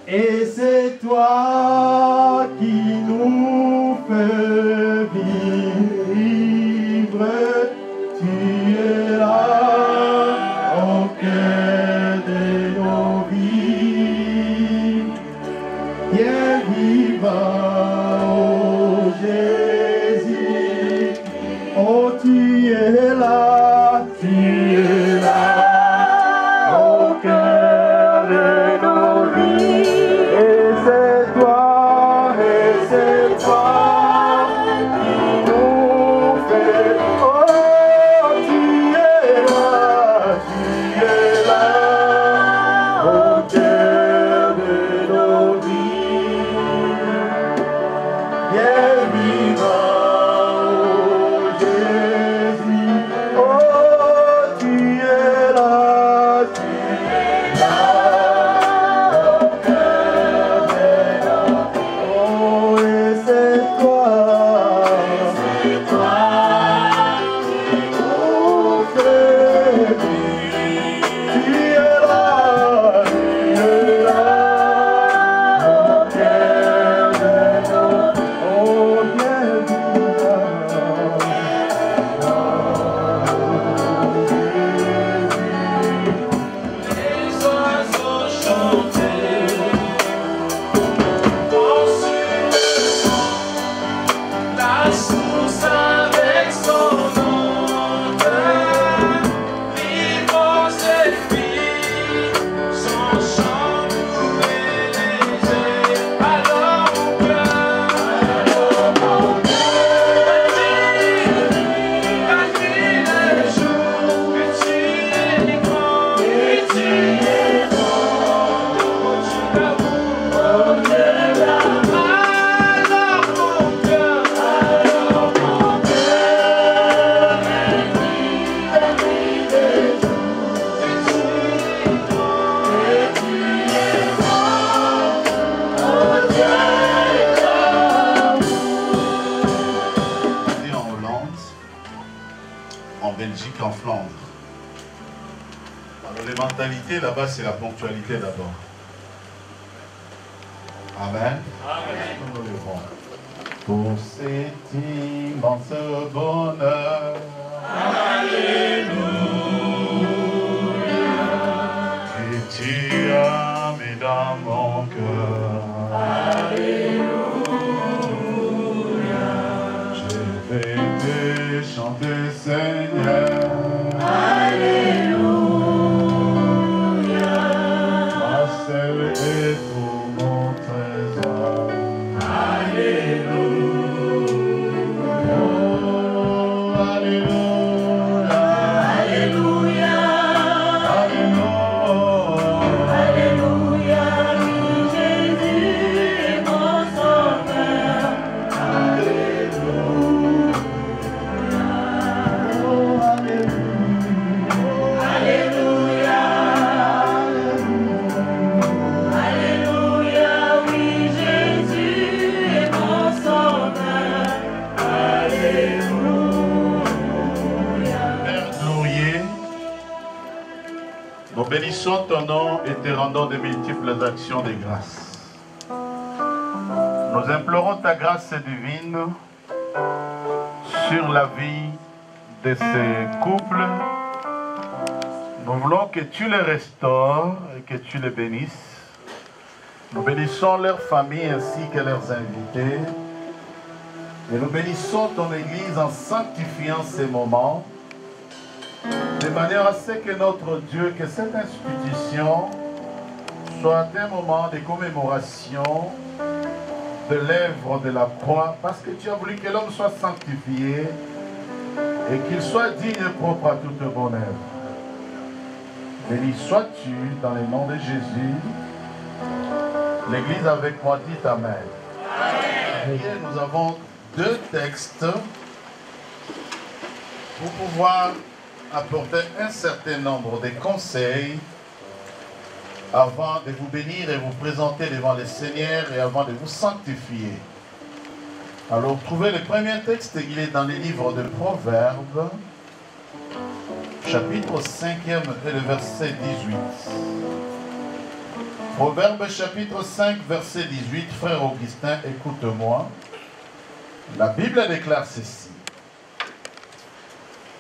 Speaker 13: et c'est toi qui nous fais vivre. Tu es là au cœur de nos vies, bien vivant, oh Jésus. Oh, tu es là au cœur de nos vies, et c'est toi qui nous fais. Oh, tu es là au cœur de nos vies, bien vivant.
Speaker 14: mentalité là-bas, c'est la ponctualité d'abord. Amen. Amen. Pour cet immense bonheur, alléluia, que tu as mis dans mon cœur, alléluia, je vais te chanter, Seigneur, alléluia, ma seule est pour mon trésor, alléluia. Nous bénissons ton nom et te rendons de multiples actions de grâce. Nous implorons ta grâce divine sur la vie de ces couples. Nous voulons que tu les restaures et que tu les bénisses. Nous bénissons leurs familles ainsi que leurs invités. Et nous bénissons ton Église en sanctifiant ces moments, de manière à ce que notre Dieu, que cette institution soit un moment de commémoration de l'œuvre de la croix, parce que tu as voulu que l'homme soit sanctifié et qu'il soit digne et propre à toute bonne œuvre. Béni sois-tu dans le nom de Jésus. L'Église avec moi dit Amen. Amen. Et nous avons deux textes pour pouvoir apporter un certain nombre de conseils avant de vous bénir et vous présenter devant le Seigneur et avant de vous sanctifier. Alors, trouvez le premier texte, il est dans les livres de Proverbes, chapitre 5e et le verset 18. Proverbes chapitre 5, verset 18. Frère Augustin, écoute-moi. La Bible déclare ceci.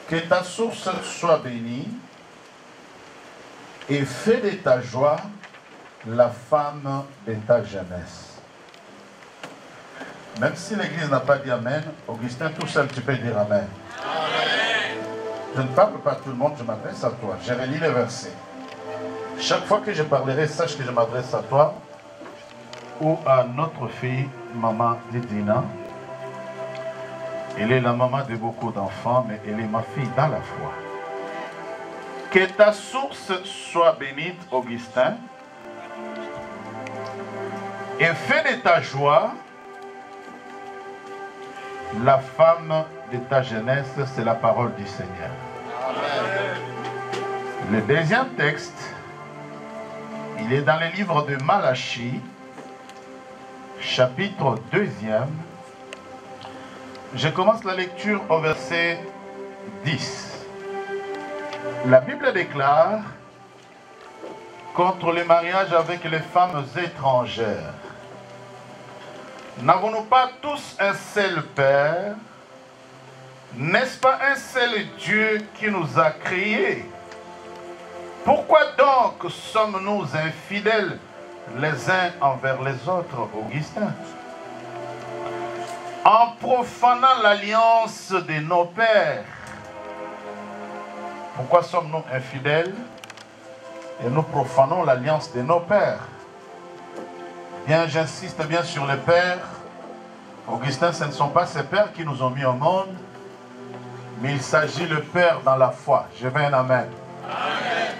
Speaker 14: Que ta source soit bénie et fais de ta joie la femme de ta jeunesse. Même si l'Église n'a pas dit Amen, Augustin, tout seul, tu peux dire Amen. Amen. Je ne parle pas à tout le monde, je m'adresse à toi. Je relis les versets. Chaque fois que je parlerai, sache que je m'adresse à toi ou à notre fille, maman Didina. Elle est la maman de beaucoup d'enfants, mais elle est ma fille dans la foi. Que ta source soit bénite, Augustin, et fais de ta joie la femme de ta jeunesse, c'est la parole du Seigneur. Amen. Le deuxième texte, il est dans le livre de Malachie, chapitre 2e. Je commence la lecture au verset 10. La Bible déclare contre le mariage avec les femmes étrangères. N'avons-nous pas tous un seul Père? N'est-ce pas un seul Dieu qui nous a créés? Pourquoi donc sommes-nous infidèles les uns envers les autres, Augustin? En profanant l'alliance de nos pères. Pourquoi sommes-nous infidèles et nous profanons l'alliance de nos pères? Bien, j'insiste bien sur les pères. Augustin, ce ne sont pas ces pères qui nous ont mis au monde, mais il s'agit de père dans la foi. Je veux un Amen. Amen.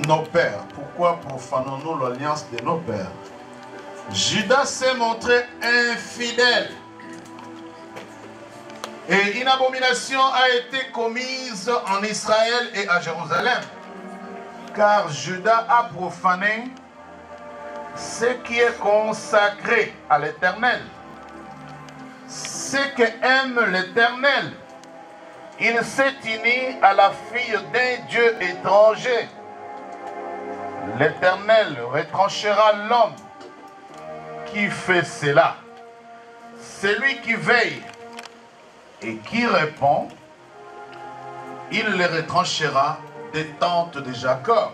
Speaker 14: Nos pères. Pourquoi profanons-nous l'alliance de nos pères? Judas s'est montré infidèle. Et une abomination a été commise en Israël et à Jérusalem. Car Judas a profané ce qui est consacré à l'Éternel. Ce que aime l'Éternel. il s'est uni à la fille d'un Dieu étranger. L'Éternel retranchera l'homme qui fait cela. Celui qui veille et qui répond, il les retranchera des tentes de Jacob.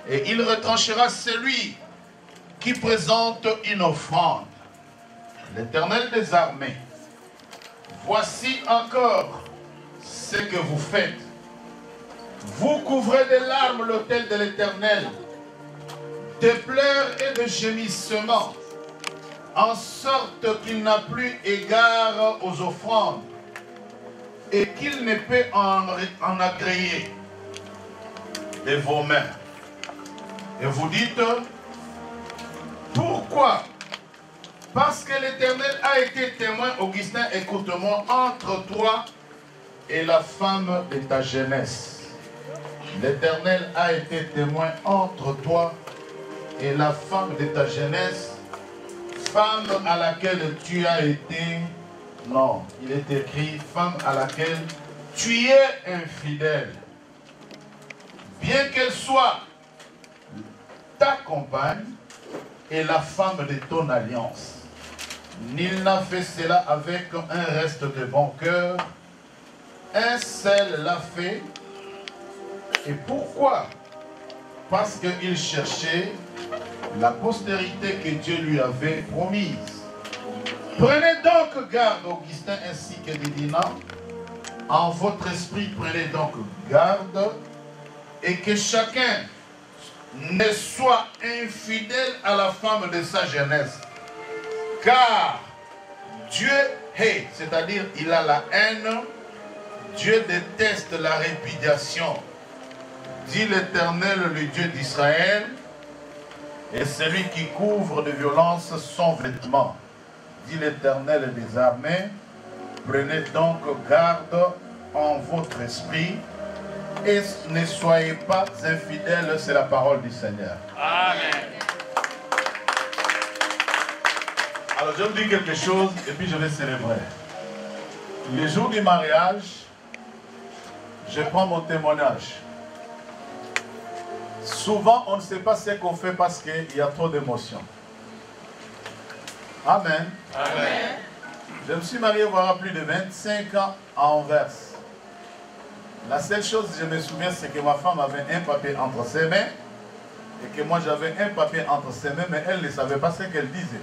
Speaker 14: Et il retranchera celui qui présente une offrande. L'Éternel des armées, voici encore ce que vous faites. Vous couvrez de larmes l'autel de l'Éternel, de pleurs et de gémissements, en sorte qu'il n'a plus égard aux offrandes et qu'il ne peut en agréer de vos mains. Et vous dites, pourquoi? Parce que l'Éternel a été témoin, Augustin, écoute-moi, entre toi et la femme de ta jeunesse. L'Éternel a été témoin entre toi et la femme de ta jeunesse, femme à laquelle tu as été, non, il est écrit, femme à laquelle tu es infidèle. Bien qu'elle soit ta compagne et la femme de ton alliance. Nul n'a fait cela avec un reste de bon cœur. Un seul l'a fait. Et pourquoi? Parce qu'il cherchait la postérité que Dieu lui avait promise. Prenez donc garde, Augustin ainsi que Didina, en votre esprit prenez donc garde, et que chacun ne soit infidèle à la femme de sa jeunesse. Car Dieu hait, c'est-à-dire il a la haine, Dieu déteste la répudiation. Dit l'Éternel, le Dieu d'Israël, et celui qui couvre de violence son vêtement. Dit l'Éternel des armées, prenez donc garde en votre esprit et ne soyez pas infidèles, c'est la parole du Seigneur.
Speaker 15: Amen.
Speaker 14: Alors je vous dis quelque chose et puis je vais célébrer. Le jour du mariage, je prends mon témoignage. Souvent, on ne sait pas ce qu'on fait parce qu'il y a trop d'émotions. Amen.
Speaker 15: Amen.
Speaker 14: Je me suis marié voilà plus de 25 ans à Anvers. La seule chose que je me souviens, c'est que ma femme avait un papier entre ses mains et que moi j'avais un papier entre ses mains, mais elle ne savait pas ce qu'elle disait.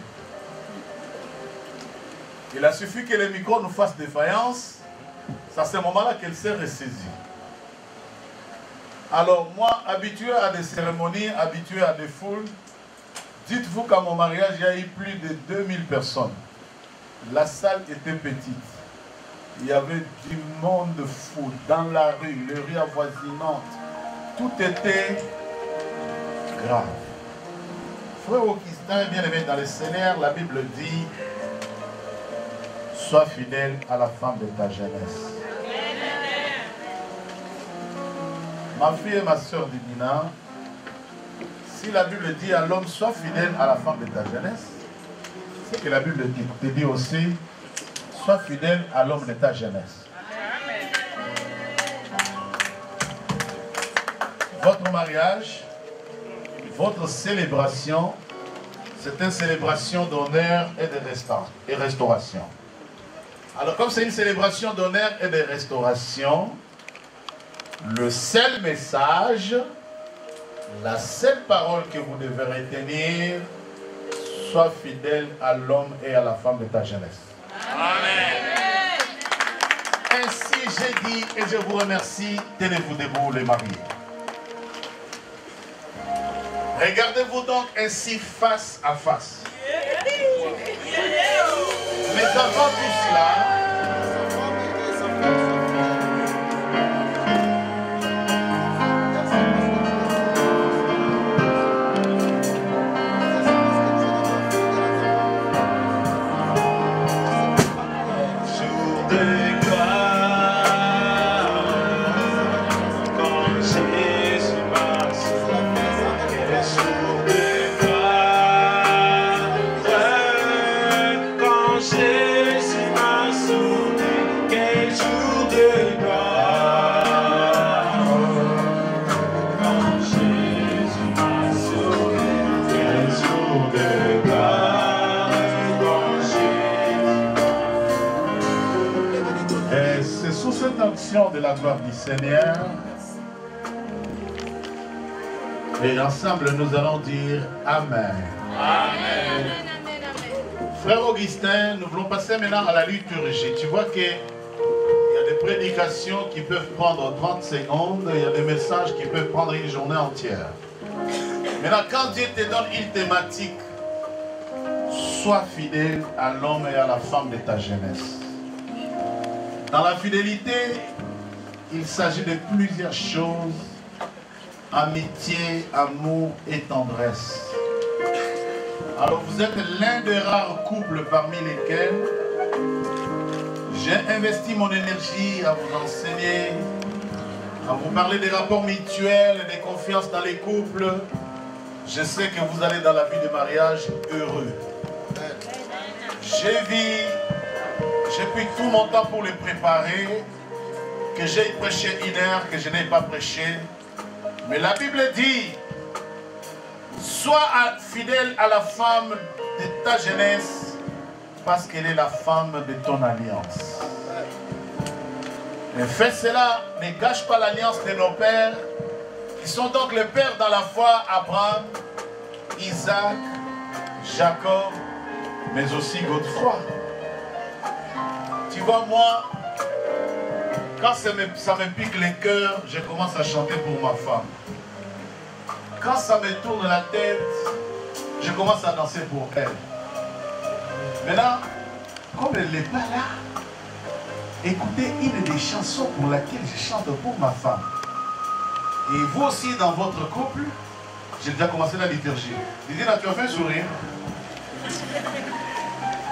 Speaker 14: Il a suffi que les micros nous fassent défaillance. C'est à ce moment-là qu'elle s'est ressaisie. Alors moi, habitué à des cérémonies, habitué à des foules, dites-vous qu'à mon mariage, il y a eu plus de 2000 personnes. La salle était petite. Il y avait du monde fou dans la rue, les rues avoisinantes. Tout était grave. Frère Augustin, bien aimé dans le Seigneur, la Bible dit, sois fidèle à la femme de ta jeunesse. Ma fille et ma soeur Didina, si la Bible dit à l'homme, sois fidèle à la femme de ta jeunesse, c'est que la Bible te dit aussi, sois fidèle à l'homme de ta jeunesse. Votre mariage, votre célébration, c'est une célébration d'honneur et de restauration. Alors comme c'est une célébration d'honneur et de restauration, le seul message, la seule parole que vous devez retenir, sois fidèle à l'homme et à la femme de ta jeunesse.
Speaker 15: Amen.
Speaker 14: Ainsi j'ai dit et je vous remercie, tenez-vous debout les mariés. Regardez-vous donc ainsi face à face. Mais avant tout cela,
Speaker 12: Jésus m'a sauvé.
Speaker 14: bénédiction de la gloire du Seigneur. Et ensemble, nous allons dire Amen. Amen. Frère Augustin, nous voulons passer maintenant à la liturgie. Tu vois qu'il y a des prédications qui peuvent prendre 30 secondes, il y a des messages qui peuvent prendre une journée entière. Maintenant, quand Dieu te donne une thématique, sois fidèle à l'homme et à la femme de ta jeunesse. Dans la fidélité, il s'agit de plusieurs choses. Amitié, amour et tendresse. Alors vous êtes l'un des rares couples parmi lesquels j'ai investi mon énergie à vous enseigner, à vous parler des rapports mutuels et des confiances dans les couples. Je sais que vous allez dans la vie de mariage heureux. J'ai pris tout mon temps pour les préparer, que j'ai prêché 1 heure, que je n'ai pas prêché. Mais la Bible dit, sois fidèle à la femme de ta jeunesse, parce qu'elle est la femme de ton alliance. Et fais cela, ne gâche pas l'alliance de nos pères, qui sont donc les pères dans la foi, Abraham, Isaac, Jacob, mais aussi Godefroy. Tu vois, moi, quand ça me pique le cœur, je commence à chanter pour ma femme. Quand ça me tourne la tête, je commence à danser pour elle. Maintenant, comme elle n'est pas là, écoutez une des chansons pour laquelle je chante pour ma femme. Et vous aussi, dans votre couple, j'ai déjà commencé la liturgie. Didina, tu as fait un sourire?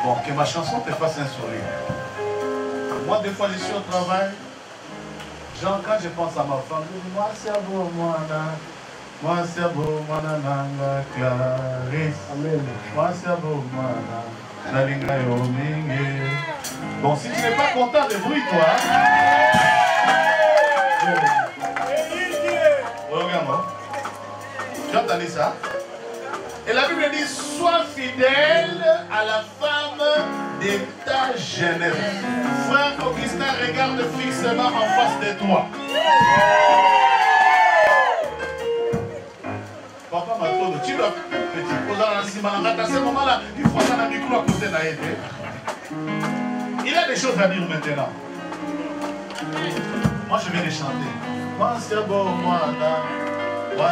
Speaker 14: Bon, que ma chanson te fasse un sourire. Moi, des fois, je suis au travail. Genre, quand je pense à ma femme, je dis, moi, c'est beau, moi, nanga, Clarisse. Amen. Moi, c'est beau, moi, nalinga yomingi. Bon, si tu n'es pas content, débrouille-toi. Regarde-moi. Tu as entendu ça? Et la Bible dit, sois fidèle à la femme de ta jeunesse. Frère Augustin, regarde fixement en face de toi. Papa m'a dit, tu dois petit poser dans le ciment. À ce moment-là, il faut faire un micro à côté d'Aïe. Il a des choses à dire maintenant. Moi, je viens de chanter. Moi, c'est beau, moi,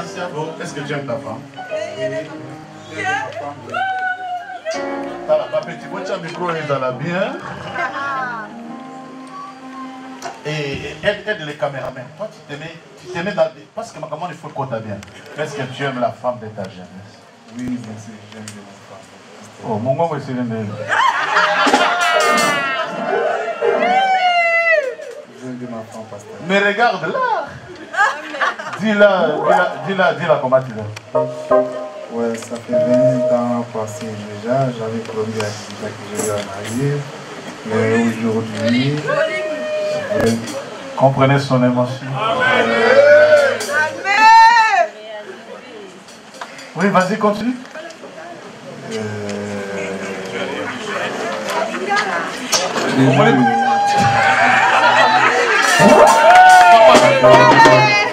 Speaker 14: c'est beau. Est-ce que tu aimes ta femme? Papa, petit, moi, tu as un micro, elle est là bien. Et aide les caméramans. Toi, tu te mets dans des... Parce que ma commande, il faut qu'on t'aime bien. Est-ce que tu aimes la femme de ta jeunesse?
Speaker 16: Oui, bien sûr, j'aime bien ma femme.
Speaker 14: Oh, mon gars, va essayer de me...
Speaker 16: J'aime bien ma femme, pasteur.
Speaker 14: Mais regarde là. Dis-la comment tu l'as.
Speaker 16: Ouais, ça fait 20 ans passé déjà. J'avais promis à Didina que je vais en marier. Mais aujourd'hui...
Speaker 14: Comprenez son émotion. Oui, vas-y, continue.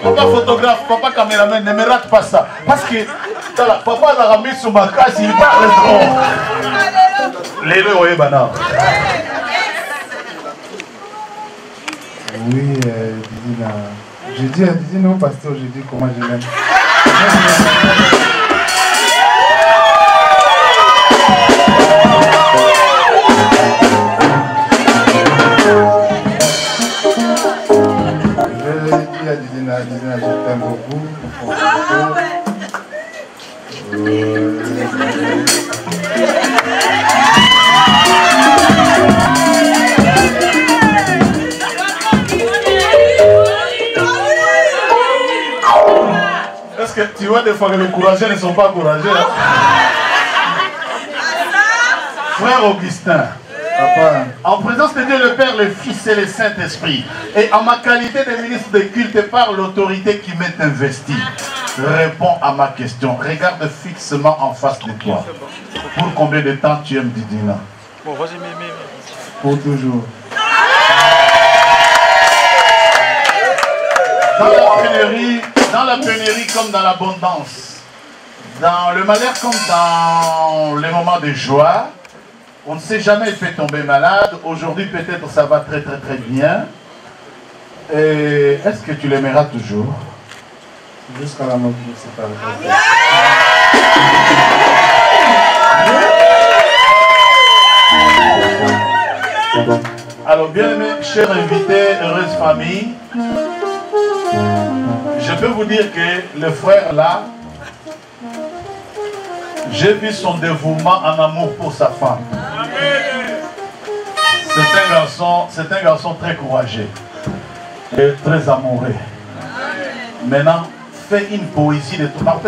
Speaker 14: Papa photographe, papa caméraman, ne me rate pas ça. Parce que papa a ramené sur ma casse, il parle trop. Les deux, oui, banal.
Speaker 16: Oui, Didina. Je dis à Didina au pasteur, je dis comment je l'aime. Je dis à Didina, je t'aime beaucoup.
Speaker 14: Est-ce que tu vois des fois que les courageux ne sont pas courageux? Hein? Frère Augustin,
Speaker 16: papa,
Speaker 14: en présence de Dieu le Père, le Fils et le Saint-Esprit, et en ma qualité de ministre de culte par l'autorité qui m'est investie, réponds à ma question. Regarde fixement en face de toi. Pour combien de temps tu aimes Didina?
Speaker 9: Bon, vas-y, mais.
Speaker 16: Pour toujours.
Speaker 14: Dans la pénurie comme dans l'abondance, dans le malheur comme dans les moments de joie, on ne sait jamais, il peut tomber malade. Aujourd'hui, peut-être ça va très très très bien. Et est-ce que tu l'aimeras toujours?
Speaker 16: Jusqu'à la mort, c'est pas
Speaker 14: le cas. Alors, bien aimé, chers invités, heureuse famille, je peux vous dire que le frère là, j'ai vu son dévouement en amour pour sa femme. C'est un garçon très courageux et très amoureux. Maintenant, fais une poésie de tout. Moi,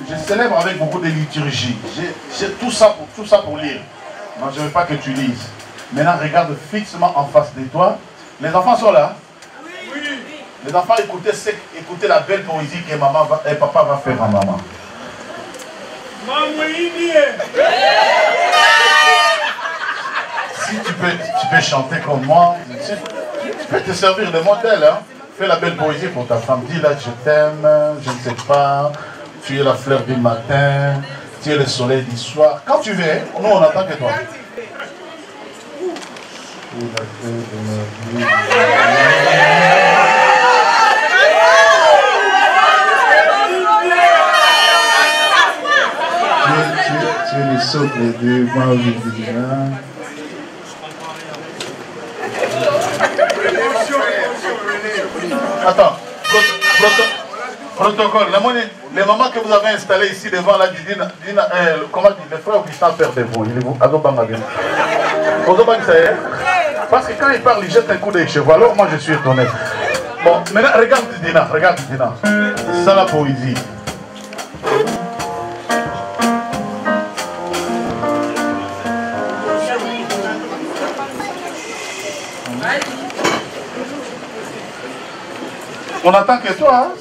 Speaker 14: je célèbre avec beaucoup de liturgie. J'ai tout ça pour lire. Non, je ne veux pas que tu lises. Maintenant, regarde fixement en face de toi. Les enfants sont là? Oui. Les enfants, écoutez la belle poésie que maman et papa va faire à maman. Si tu peux chanter comme moi, tu peux te servir de modèle. Hein? Fais la belle poésie pour ta femme. Dis-la, je t'aime, je ne sais pas, tu es la fleur du matin, tu es le soleil du soir. Quand tu veux, nous on attend que toi.
Speaker 16: Tu es le socle de ma vie.
Speaker 14: Attends, protocole. Les mamans que vous avez installées ici devant la comment dire, le frère Augustin perd des voix. Parce que quand il parle, il jette un coup de cheveux. Alors moi je suis étonné. Bon, maintenant regarde Dina. C'est la poésie. On attend que toi, hein?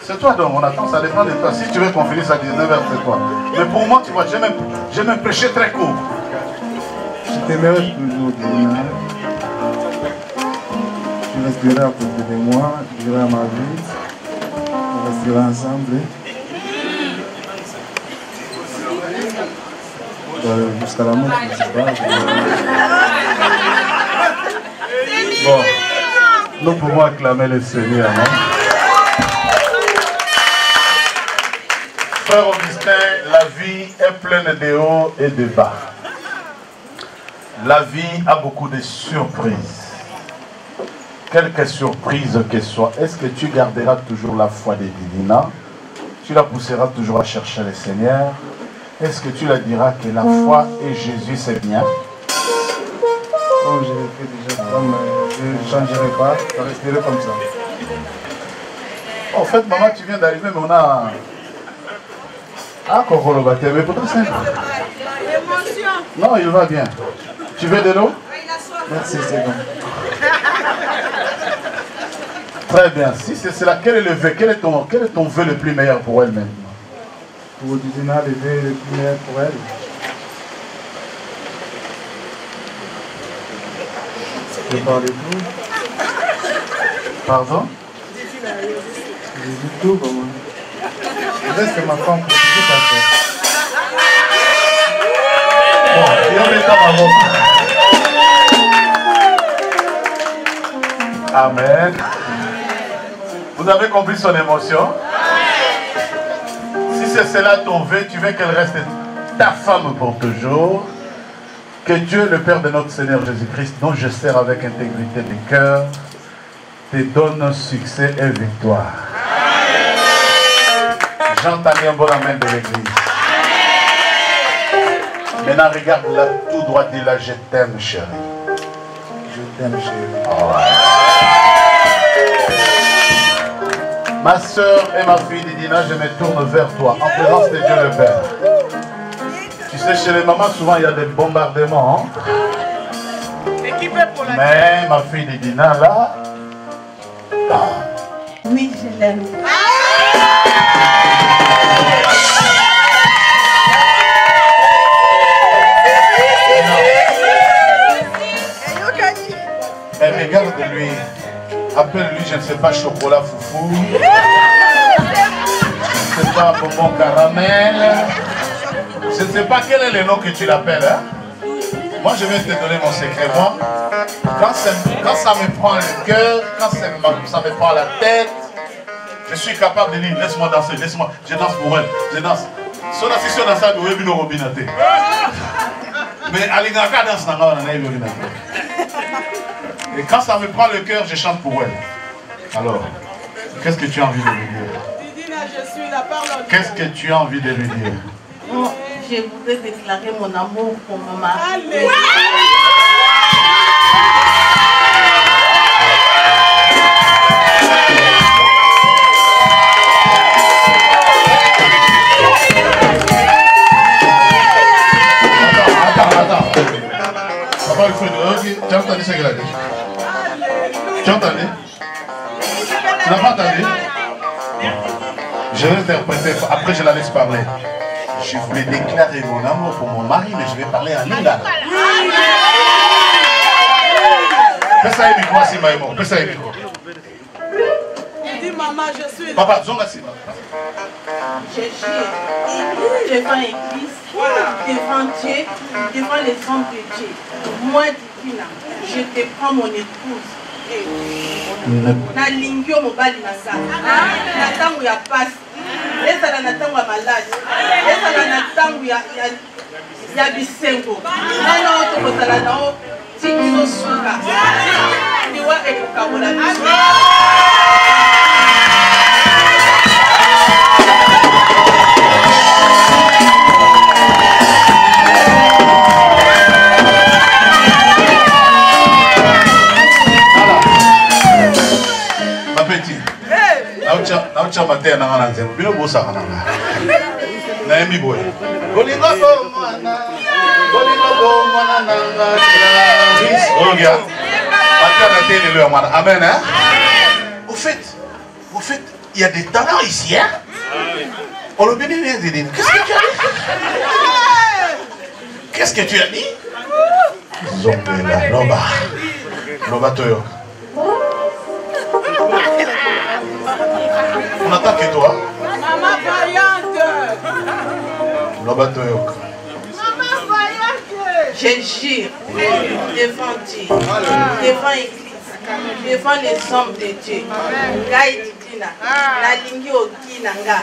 Speaker 14: C'est toi donc, on attend, ça dépend de toi. Si tu veux qu'on finisse à 19h, c'est toi. Mais pour moi, tu vois, j'ai même prêché très court.
Speaker 16: Je t'aimerai toujours, Dina. Tu resteras à côté de moi, durant ma vie. On restera ensemble. Jusqu'à la mort, je ne sais pas.
Speaker 14: Bon. Nous pouvons acclamer le Seigneur, non? Frère Augustin, la vie est pleine de hauts et de bas. La vie a beaucoup de surprises. Quelque surprise que soit, est-ce que tu garderas toujours la foi de Didina? Tu la pousseras toujours à chercher le Seigneur? Est-ce que tu la diras que la foi et Jésus c'est bien?
Speaker 16: Oh, je l'ai fait déjà comme je ne changerai pas, ça resterait comme ça.
Speaker 14: En fait, maman, tu viens d'arriver, mais on a... Ah, Kokoro Baté, mais pourtant c'est... Non, il va bien. Tu veux de l'eau?
Speaker 16: Merci, c'est bon.
Speaker 14: Très bien. Si c'est cela, quel est le vœu? Quel est ton vœu le plus meilleur pour elle maintenant?
Speaker 16: Pour Didina, le vœu le plus meilleur pour elle. Je parle de tout.
Speaker 14: Pardon?
Speaker 16: Je dis tout pour moi. Je reste ma femme pour tout faire.
Speaker 14: Bon, il y a des temps avant. Amen. Vous avez compris son émotion? Si c'est cela ton vœu, tu veux qu'elle reste ta femme pour toujours. Que Dieu, le Père de notre Seigneur Jésus-Christ, dont je sers avec intégrité de cœur, te donne succès et victoire. J'entends un bon amen de l'église. Maintenant, regarde-la tout droit, dis-la, je t'aime, chérie.
Speaker 16: Je t'aime, chérie.
Speaker 14: Oh. Ma soeur et ma fille Didina, je me tourne vers toi, en présence de Dieu le Père. Tu sais, chez les mamans, souvent, il y a des bombardements. Hein? Mais ma fille Didina, là... Ah.
Speaker 17: Oui, je l'aime.
Speaker 14: Mais regarde-lui. Appelle-lui, je ne sais pas, chocolat foufou. Je ne sais pas, bonbon caramel. Je ne sais pas quel est le nom que tu l'appelles. Hein? Moi, je vais te donner mon secret. Moi, quand ça me prend le cœur, quand ça me prend la tête, je suis capable de dire, laisse-moi danser, laisse-moi. Je danse pour elle, je danse. Si on danse, on va bien robinate. Mais Alingaka danse dans la robinate. Et quand ça me prend le cœur, je chante pour elle. Alors, qu'est-ce que tu as envie de lui dire?
Speaker 17: Didina, je suis la parole.
Speaker 14: Qu'est-ce que tu as envie de lui dire?
Speaker 17: Bon, je voudrais déclarer mon amour pour mon mari. Allez.
Speaker 14: Attends. Papa, il faut dire, tu as entendu ce qu'elle a dit? Tu as entendu? Tu n'as pas entendu? Je vais interpréter, après je la laisse parler. Je voulais déclarer mon amour pour mon mari, mais je vais parler en lingala. Fais ça, micro, si maïmo. Fais ça, micro.
Speaker 17: Dis maman, je suis.
Speaker 14: Papa, zonga si.
Speaker 17: Je suis devant l'église, devant Dieu, devant les hommes de Dieu. Moi, Divina, je te prends mon épouse. Na lingio mobali na sa. Na tangu ya pasi. Ezala na tangu ya maladi. Ezala na tangu ya bisengo. Nana oto kozala na o tikiso suka. Ndiwa ekokabola biso.
Speaker 14: Naucha matea na ngana nzembo bino bosa kana nga na yemi boy bolingo mwana nanga Chris ogia matea na télé le mwana amen hein. Au fait il y a des talents ici hein. On le bénit bien Zidine. Qu'est-ce que tu as dit? Zombela loba toyo. On attend que toi.
Speaker 17: Maman vaillante.
Speaker 14: Lobatoyok.
Speaker 17: Maman vaillante. Je jure devant Dieu, devant l'église, devant les hommes de Dieu. Gaï Didina, la ligne au Kinanga.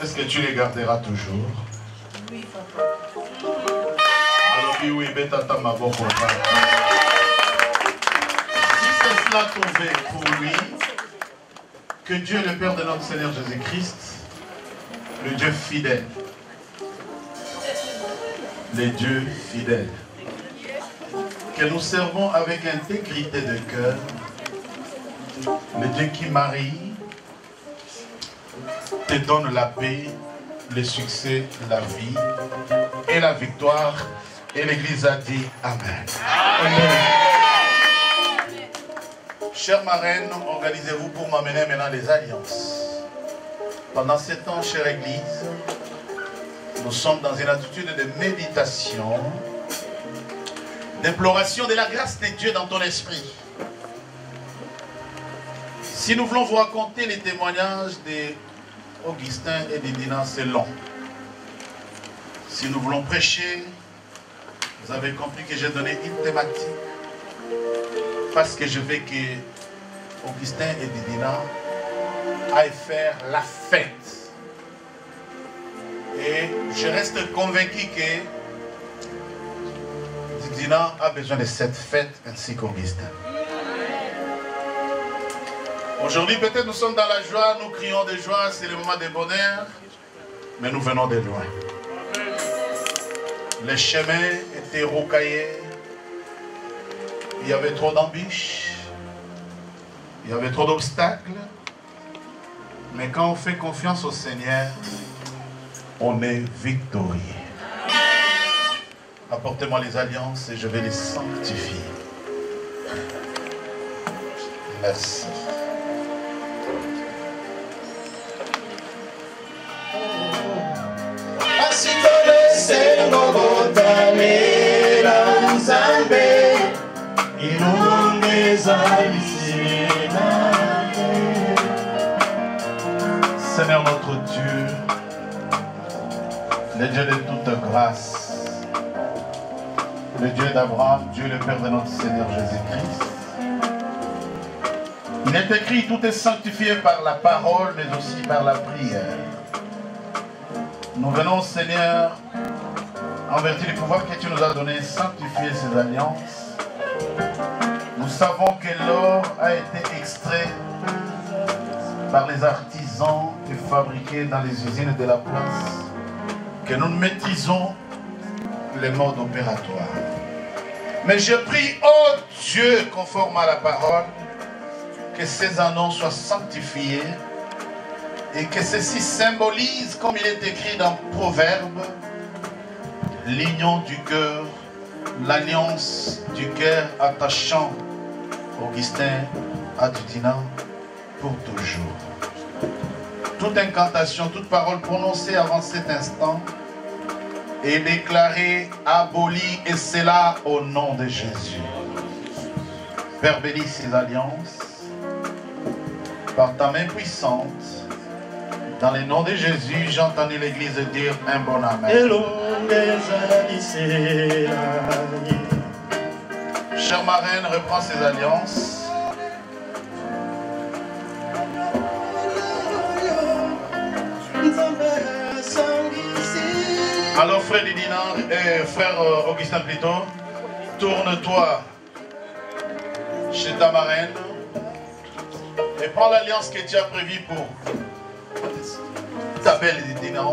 Speaker 14: Est-ce que tu les garderas toujours?
Speaker 17: Oui, papa.
Speaker 14: Alors oui, bêta ma bonne si c'est cela qu'on veut pour lui, que Dieu le Père de notre Seigneur Jésus-Christ, le Dieu fidèle, le Dieu fidèle, que nous servons avec intégrité de cœur, le Dieu qui marie, te donne la paix, le succès, la vie et la victoire. Et l'Église a dit Amen. Amen. Chère marraine, organisez-vous pour m'amener maintenant les alliances. Pendant ce temps, chère Église, nous sommes dans une attitude de méditation, d'imploration de la grâce de Dieu dans ton esprit. Si nous voulons vous raconter les témoignages d'Augustin et de Didina, c'est long. Si nous voulons prêcher, vous avez compris que j'ai donné une thématique parce que je veux que Augustin et Didina aillent faire la fête. Et je reste convaincu que Didina a besoin de cette fête ainsi qu'Augustin. Aujourd'hui, peut-être nous sommes dans la joie, nous crions de joie, c'est le moment de bonheur, mais nous venons de loin. Les chemins étaient rocaillés, il y avait trop d'embûches, il y avait trop d'obstacles, mais quand on fait confiance au Seigneur, on est victorieux. Apportez-moi les alliances et je vais les sanctifier. Merci. Seigneur notre Dieu, le Dieu de toute grâce, le Dieu d'Abraham, Dieu le Père de notre Seigneur Jésus-Christ. Il est écrit, tout est sanctifié par la parole, mais aussi par la prière. Nous venons, Seigneur, en vertu du pouvoir que tu nous as donné, sanctifier ces alliances. Nous savons que l'or a été extrait par les artisans et fabriqué dans les usines de la place, que nous maîtrisons les modes opératoires. Mais je prie, oh Dieu, conforme à la parole, que ces annonces soient sanctifiées et que ceci symbolise, comme il est écrit dans Proverbe, l'union du cœur, l'alliance du cœur attachant Augustin à Dudina pour toujours. Toute incantation, toute parole prononcée avant cet instant est déclarée, abolie, et c'est là au nom de Jésus. Père, bénis ces alliances par ta main puissante. Dans le nom de Jésus, j'ai entendu l'Église dire un bon amen. Chère marraine, reprends ces alliances. Alors frère Didina et frère Augustin plutôt, tourne-toi chez ta marraine et prends l'alliance que tu as prévue pour ta belle Didina.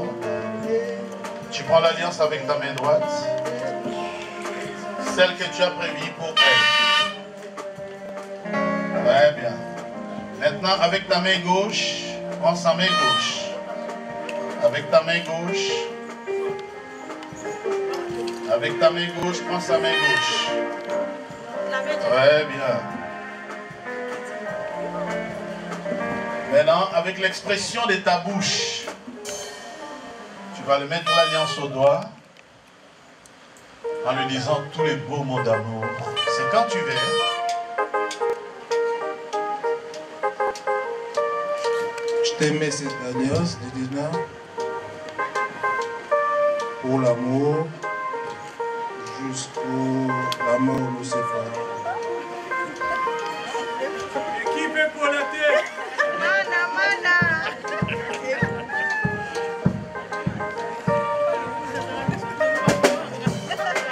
Speaker 14: Tu prends l'alliance avec ta main droite, celle que tu as prévue pour elle. Très bien. Maintenant avec ta main gauche, prends sa main gauche. Avec ta main gauche. Avec ta main gauche, prends sa main gauche. Très bien. Maintenant, avec l'expression de ta bouche, tu vas lui mettre l'alliance au doigt en lui disant tous les beaux mots d'amour. C'est quand tu veux.
Speaker 16: Je t'aimais cette alliance, Didina, pour l'amour, jusqu'au la mort nous sépare.
Speaker 12: Qui fait pour la terre?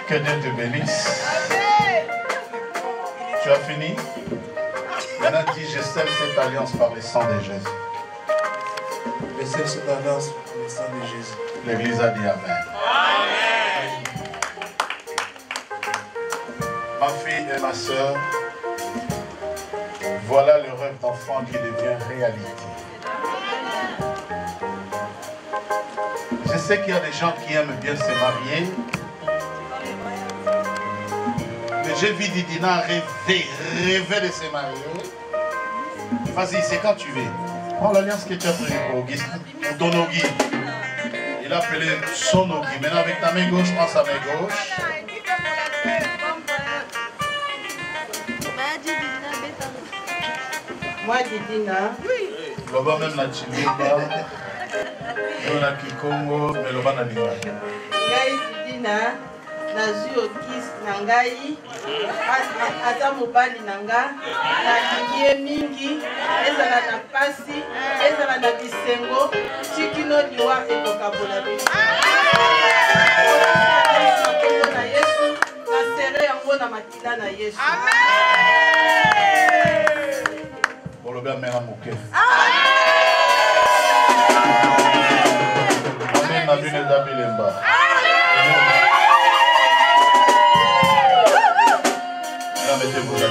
Speaker 14: Que Dieu te bénisse. Tu as fini? Maintenant dis, je scelle cette alliance par le sang de Jésus.
Speaker 16: Je scelle cette alliance par le sang de Jésus.
Speaker 14: L'Église a dit Amen. Ma fille et ma soeur, voilà le rêve d'enfant qui devient réalité. Je sais qu'il y a des gens qui aiment bien se marier, mais j'ai vu Didina rêver de se marier. Vas-y, c'est quand tu veux. Prends l'alliance que tu as prise pour Auguste, pour ton Auguste. Il a appelé son Auguste. Maintenant avec ta main gauche, prends sa main gauche.
Speaker 17: Moi, Didina.
Speaker 14: Loba même na Chimika. Na Kikongo, mais loba na Lima.
Speaker 17: Ngai Didina, nazwi okis na ngai, aza mobali na nga, nalingi ye mingi, ezala na pasi, ezala na bisengo, tikino liwa ekokabola biso. Na Yesu, nasere yango na makila na Yesu.
Speaker 14: Pour le bien, mère Mouké. Amen, Nabi Nezabi Lemba. Là, mettez-vous là.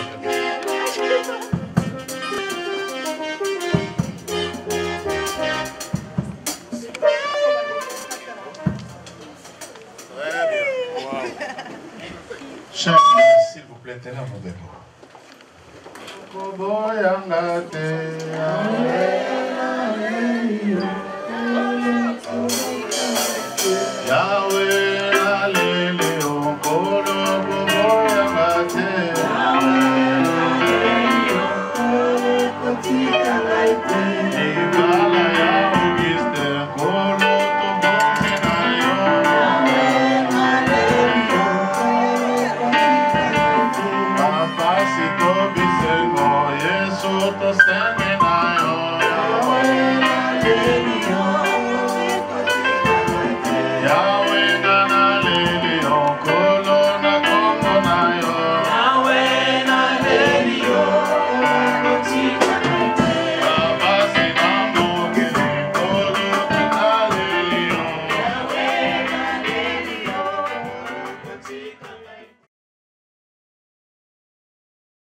Speaker 14: Très bien. Wow. Chef, s'il vous plaît, tenez mon dépôt. Stand